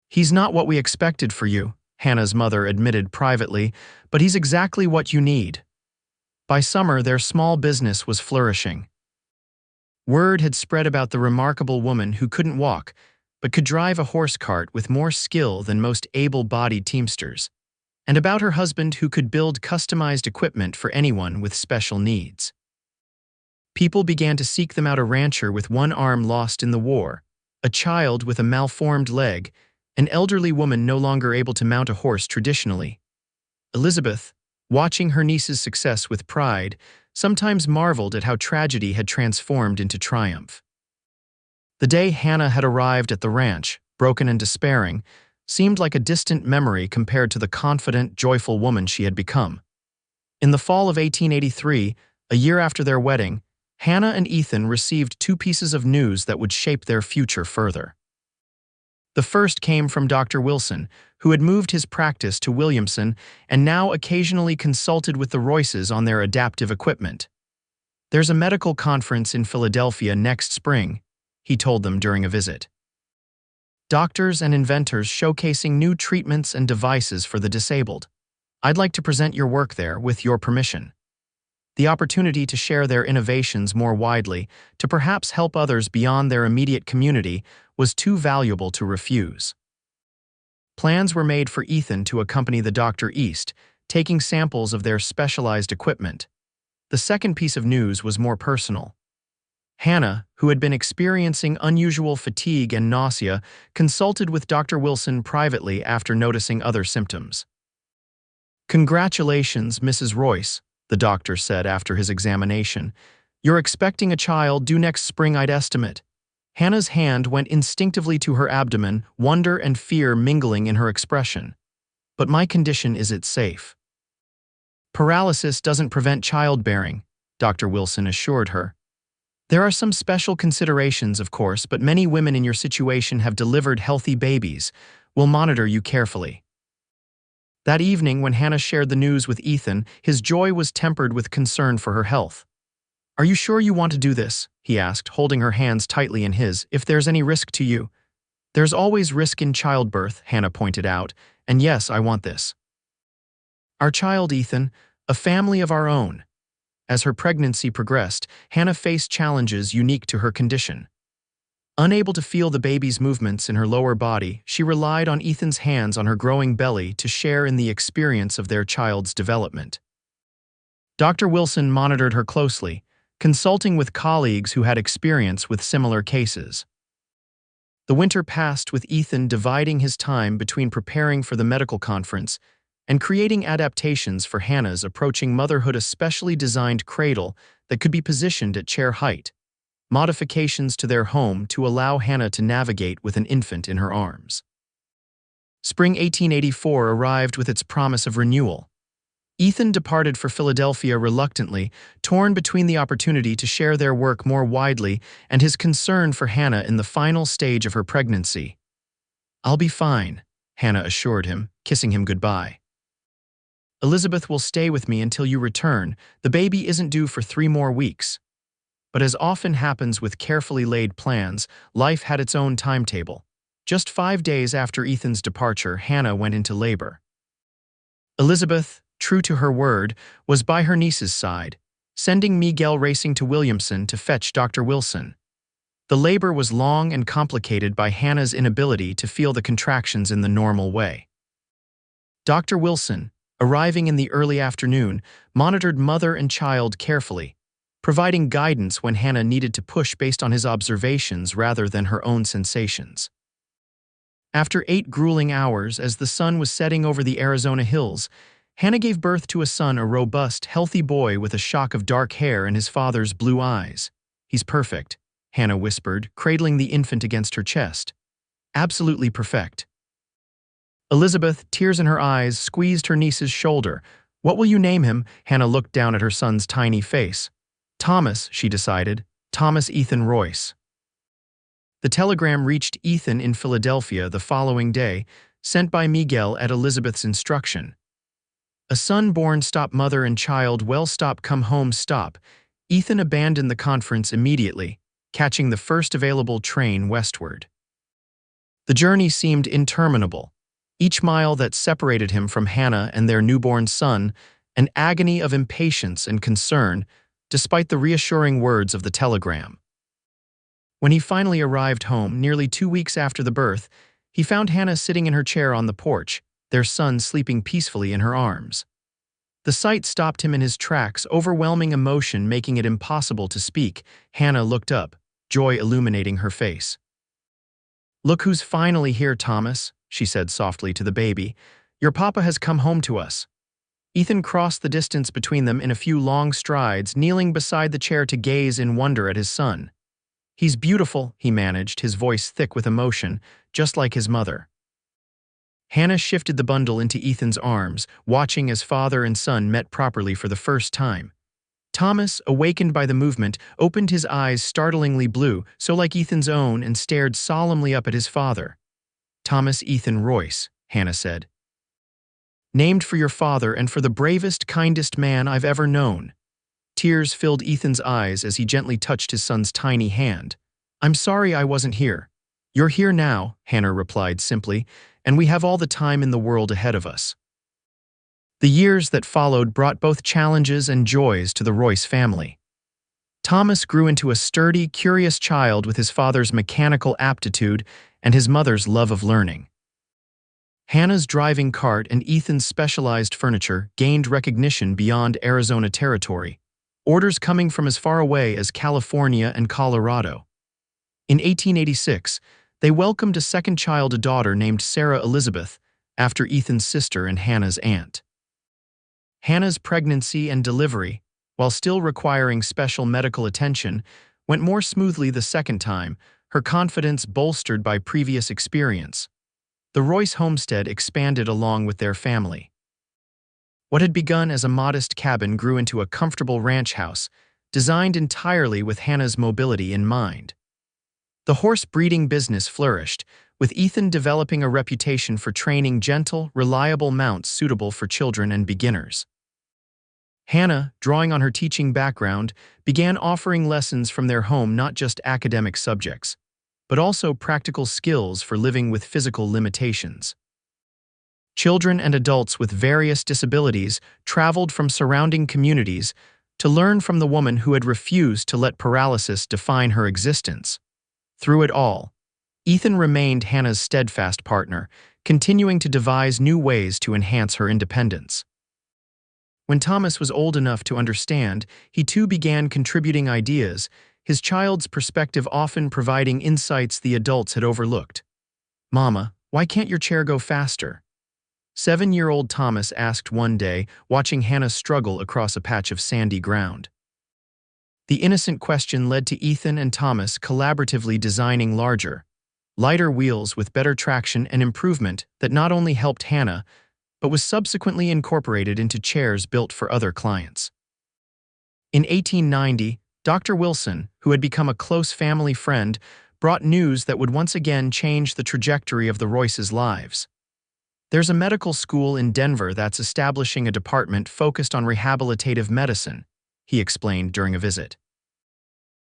"He's not what we expected for you," Hannah's mother admitted privately, "but he's exactly what you need." By summer, their small business was flourishing. Word had spread about the remarkable woman who couldn't walk, but could drive a horse cart with more skill than most able-bodied teamsters, and about her husband who could build customized equipment for anyone with special needs. People began to seek them out: a rancher with one arm lost in the war, a child with a malformed leg, an elderly woman no longer able to mount a horse traditionally. Elizabeth, watching her niece's success with pride, sometimes marveled at how tragedy had transformed into triumph. The day Hannah had arrived at the ranch, broken and despairing, seemed like a distant memory compared to the confident, joyful woman she had become. In the fall of 1883, a year after their wedding, Hannah and Ethan received two pieces of news that would shape their future further. The first came from Dr. Wilson, who had moved his practice to Williamson and now occasionally consulted with the Royces on their adaptive equipment. "There's a medical conference in Philadelphia next spring," he told them during a visit. "Doctors and inventors showcasing new treatments and devices for the disabled. I'd like to present your work there, with your permission." The opportunity to share their innovations more widely, to perhaps help others beyond their immediate community, was too valuable to refuse. Plans were made for Ethan to accompany the doctor east, taking samples of their specialized equipment. The second piece of news was more personal. Hannah, who had been experiencing unusual fatigue and nausea, consulted with Dr. Wilson privately after noticing other symptoms. "Congratulations, Mrs. Royce," the doctor said after his examination. "You're expecting a child due next spring, I'd estimate." Hannah's hand went instinctively to her abdomen, wonder and fear mingling in her expression. "But my condition is it safe?" "Paralysis doesn't prevent childbearing," Dr. Wilson assured her. "There are some special considerations, of course, but many women in your situation have delivered healthy babies. We'll monitor you carefully." That evening, when Hannah shared the news with Ethan, his joy was tempered with concern for her health. "Are you sure you want to do this?" he asked, holding her hands tightly in his. "If there's any risk to you." "There's always risk in childbirth," Hannah pointed out, "and yes, I want this. Our child, Ethan, a family of our own." As her pregnancy progressed, Hannah faced challenges unique to her condition. Unable to feel the baby's movements in her lower body, she relied on Ethan's hands on her growing belly to share in the experience of their child's development. Dr. Wilson monitored her closely, consulting with colleagues who had experience with similar cases. The winter passed with Ethan dividing his time between preparing for the medical conference and creating adaptations for Hannah's approaching motherhood: a specially designed cradle that could be positioned at chair height, modifications to their home to allow Hannah to navigate with an infant in her arms. Spring 1884 arrived with its promise of renewal. Ethan departed for Philadelphia reluctantly, torn between the opportunity to share their work more widely and his concern for Hannah in the final stage of her pregnancy. "I'll be fine," Hannah assured him, kissing him goodbye. "Elizabeth will stay with me until you return. The baby isn't due for 3 more weeks." But as often happens with carefully laid plans, life had its own timetable. Just 5 days after Ethan's departure, Hannah went into labor. Elizabeth, true to her word, was by her niece's side, sending Miguel racing to Williamson to fetch Dr. Wilson. The labor was long and complicated by Hannah's inability to feel the contractions in the normal way. Dr. Wilson, arriving in the early afternoon, monitored mother and child carefully, providing guidance when Hannah needed to push based on his observations rather than her own sensations. After 8 grueling hours, as the sun was setting over the Arizona hills, Hannah gave birth to a son, a robust, healthy boy with a shock of dark hair and his father's blue eyes. "He's perfect," Hannah whispered, cradling the infant against her chest. "Absolutely perfect." Elizabeth, tears in her eyes, squeezed her niece's shoulder. "What will you name him?" Hannah looked down at her son's tiny face. "Thomas," she decided. "Thomas Ethan Royce." The telegram reached Ethan in Philadelphia the following day, sent by Miguel at Elizabeth's instruction. "A son born, stop mother and child, well stop, come home, stop." Ethan abandoned the conference immediately, catching the first available train westward. The journey seemed interminable. Each mile that separated him from Hannah and their newborn son, an agony of impatience and concern, despite the reassuring words of the telegram. When he finally arrived home, nearly 2 weeks after the birth, he found Hannah sitting in her chair on the porch, their son sleeping peacefully in her arms. The sight stopped him in his tracks, overwhelming emotion making it impossible to speak. Hannah looked up, joy illuminating her face. "Look who's finally here, Thomas," she said softly to the baby. "Your papa has come home to us." Ethan crossed the distance between them in a few long strides, kneeling beside the chair to gaze in wonder at his son. "He's beautiful," he managed, his voice thick with emotion, "just like his mother." Hannah shifted the bundle into Ethan's arms, watching as father and son met properly for the first time. Thomas, awakened by the movement, opened his eyes startlingly blue, so like Ethan's own, and stared solemnly up at his father. "Thomas Ethan Royce," Hannah said. "Named for your father and for the bravest, kindest man I've ever known." Tears filled Ethan's eyes as he gently touched his son's tiny hand. "I'm sorry I wasn't here." "You're here now," Hannah replied simply, "and we have all the time in the world ahead of us." The years that followed brought both challenges and joys to the Royce family. Thomas grew into a sturdy, curious child with his father's mechanical aptitude and his mother's love of learning. Hannah's driving cart and Ethan's specialized furniture gained recognition beyond Arizona territory, orders coming from as far away as California and Colorado. In 1886, they welcomed a second child, a daughter named Sarah Elizabeth, after Ethan's sister and Hannah's aunt. Hannah's pregnancy and delivery, while still requiring special medical attention, went more smoothly the second time, her confidence bolstered by previous experience. The Royce homestead expanded along with their family. What had begun as a modest cabin grew into a comfortable ranch house, designed entirely with Hannah's mobility in mind. The horse breeding business flourished, with Ethan developing a reputation for training gentle, reliable mounts suitable for children and beginners. Hannah, drawing on her teaching background, began offering lessons from their home, not just academic subjects, but also practical skills for living with physical limitations. Children and adults with various disabilities traveled from surrounding communities to learn from the woman who had refused to let paralysis define her existence. Through it all, Ethan remained Hannah's steadfast partner, continuing to devise new ways to enhance her independence. When Thomas was old enough to understand, he too began contributing ideas, his child's perspective often providing insights the adults had overlooked. "Mama, why can't your chair go faster?" 7-year-old Thomas asked one day, watching Hannah struggle across a patch of sandy ground. The innocent question led to Ethan and Thomas collaboratively designing larger, lighter wheels with better traction and improvement that not only helped Hannah, but was subsequently incorporated into chairs built for other clients. In 1890, Dr. Wilson, who had become a close family friend, brought news that would once again change the trajectory of the Royces' lives. "There's a medical school in Denver that's establishing a department focused on rehabilitative medicine," he explained during a visit.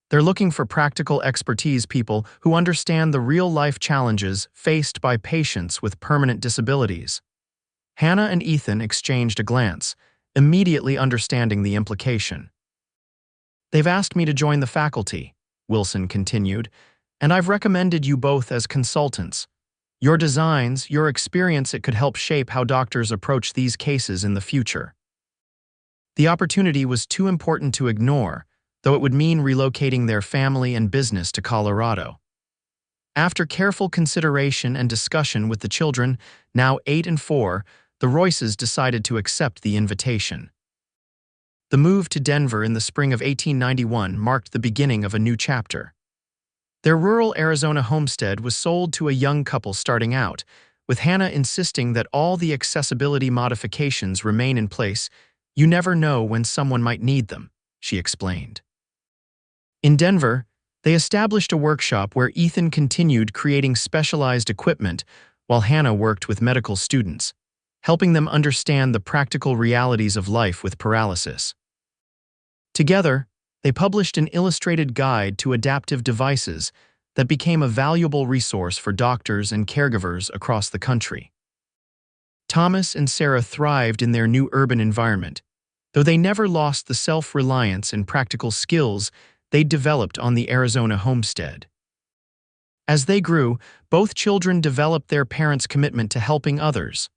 "They're looking for practical expertise people who understand the real-life challenges faced by patients with permanent disabilities." Hannah and Ethan exchanged a glance, immediately understanding the implication. "They've asked me to join the faculty," Wilson continued, "and I've recommended you both as consultants. Your designs, your experience, it could help shape how doctors approach these cases in the future." The opportunity was too important to ignore, though it would mean relocating their family and business to Colorado. After careful consideration and discussion with the children, now 8 and 4, the Royces decided to accept the invitation. The move to Denver in the spring of 1891 marked the beginning of a new chapter. Their rural Arizona homestead was sold to a young couple starting out, with Hannah insisting that all the accessibility modifications remain in place. "You never know when someone might need them," she explained. In Denver, they established a workshop where Ethan continued creating specialized equipment while Hannah worked with medical students, helping them understand the practical realities of life with paralysis. Together, they published an illustrated guide to adaptive devices that became a valuable resource for doctors and caregivers across the country. Thomas and Sarah thrived in their new urban environment, though they never lost the self-reliance and practical skills they developed on the Arizona homestead. As they grew, both children developed their parents' commitment to helping others,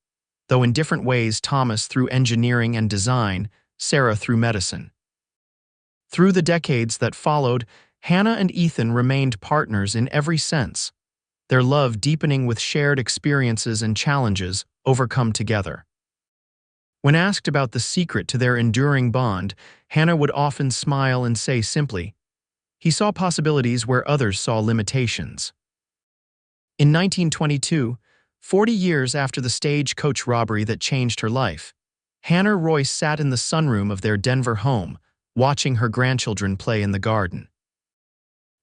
though in different ways, Thomas through engineering and design, Sarah through medicine. Through the decades that followed, Hannah and Ethan remained partners in every sense, their love deepening with shared experiences and challenges overcome together. When asked about the secret to their enduring bond, Hannah would often smile and say simply, "He saw possibilities where others saw limitations." In 1922, 40 years after the stagecoach robbery that changed her life, Hannah Royce sat in the sunroom of their Denver home, watching her grandchildren play in the garden.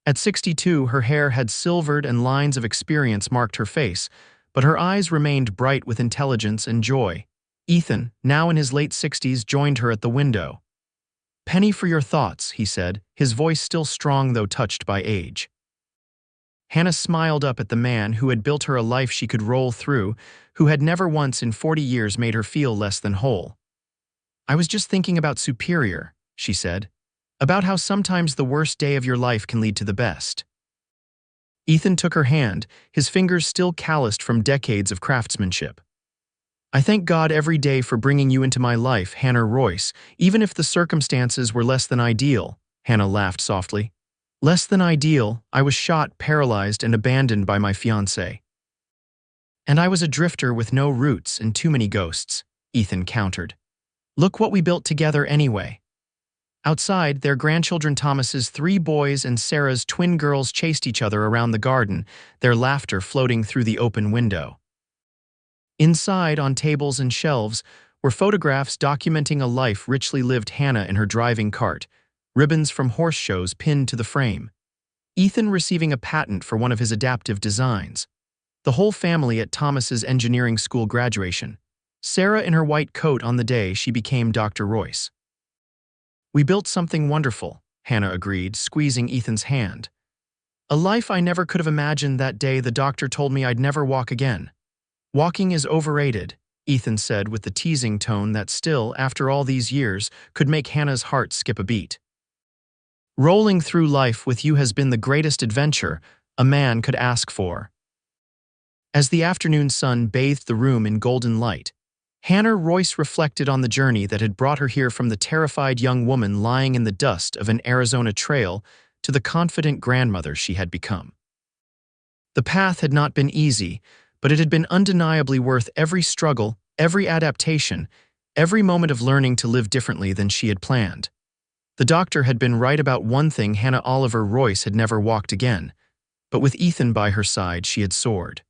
At 62, her hair had silvered and lines of experience marked her face, but her eyes remained bright with intelligence and joy. Ethan, now in his late 60s, joined her at the window. "Penny for your thoughts," he said, his voice still strong though touched by age. Hannah smiled up at the man who had built her a life she could roll through, who had never once in 40 years made her feel less than whole. "I was just thinking about Superior," she said, "about how sometimes the worst day of your life can lead to the best." Ethan took her hand, his fingers still calloused from decades of craftsmanship. "I thank God every day for bringing you into my life, Hannah Royce, even if the circumstances were less than ideal," Hannah laughed softly. "Less than ideal, I was shot, paralyzed, and abandoned by my fiancé." "And I was a drifter with no roots and too many ghosts," Ethan countered. "Look what we built together anyway." Outside, their grandchildren Thomas's 3 boys and Sarah's twin girls chased each other around the garden, their laughter floating through the open window. Inside, on tables and shelves, were photographs documenting a life richly lived. Hannah in her driving cart, ribbons from horse shows pinned to the frame. Ethan receiving a patent for one of his adaptive designs. The whole family at Thomas's engineering school graduation. Sarah in her white coat on the day she became Dr. Royce. "We built something wonderful," Hannah agreed, squeezing Ethan's hand. "A life I never could have imagined. That day the doctor told me I'd never walk again." "Walking is overrated," Ethan said with the teasing tone that still, after all these years, could make Hannah's heart skip a beat. "Rolling through life with you has been the greatest adventure a man could ask for." As the afternoon sun bathed the room in golden light, Hannah Royce reflected on the journey that had brought her here, from the terrified young woman lying in the dust of an Arizona trail to the confident grandmother she had become. The path had not been easy, but it had been undeniably worth every struggle, every adaptation, every moment of learning to live differently than she had planned. The doctor had been right about one thing: Hannah Oliver Royce had never walked again, but with Ethan by her side she had soared.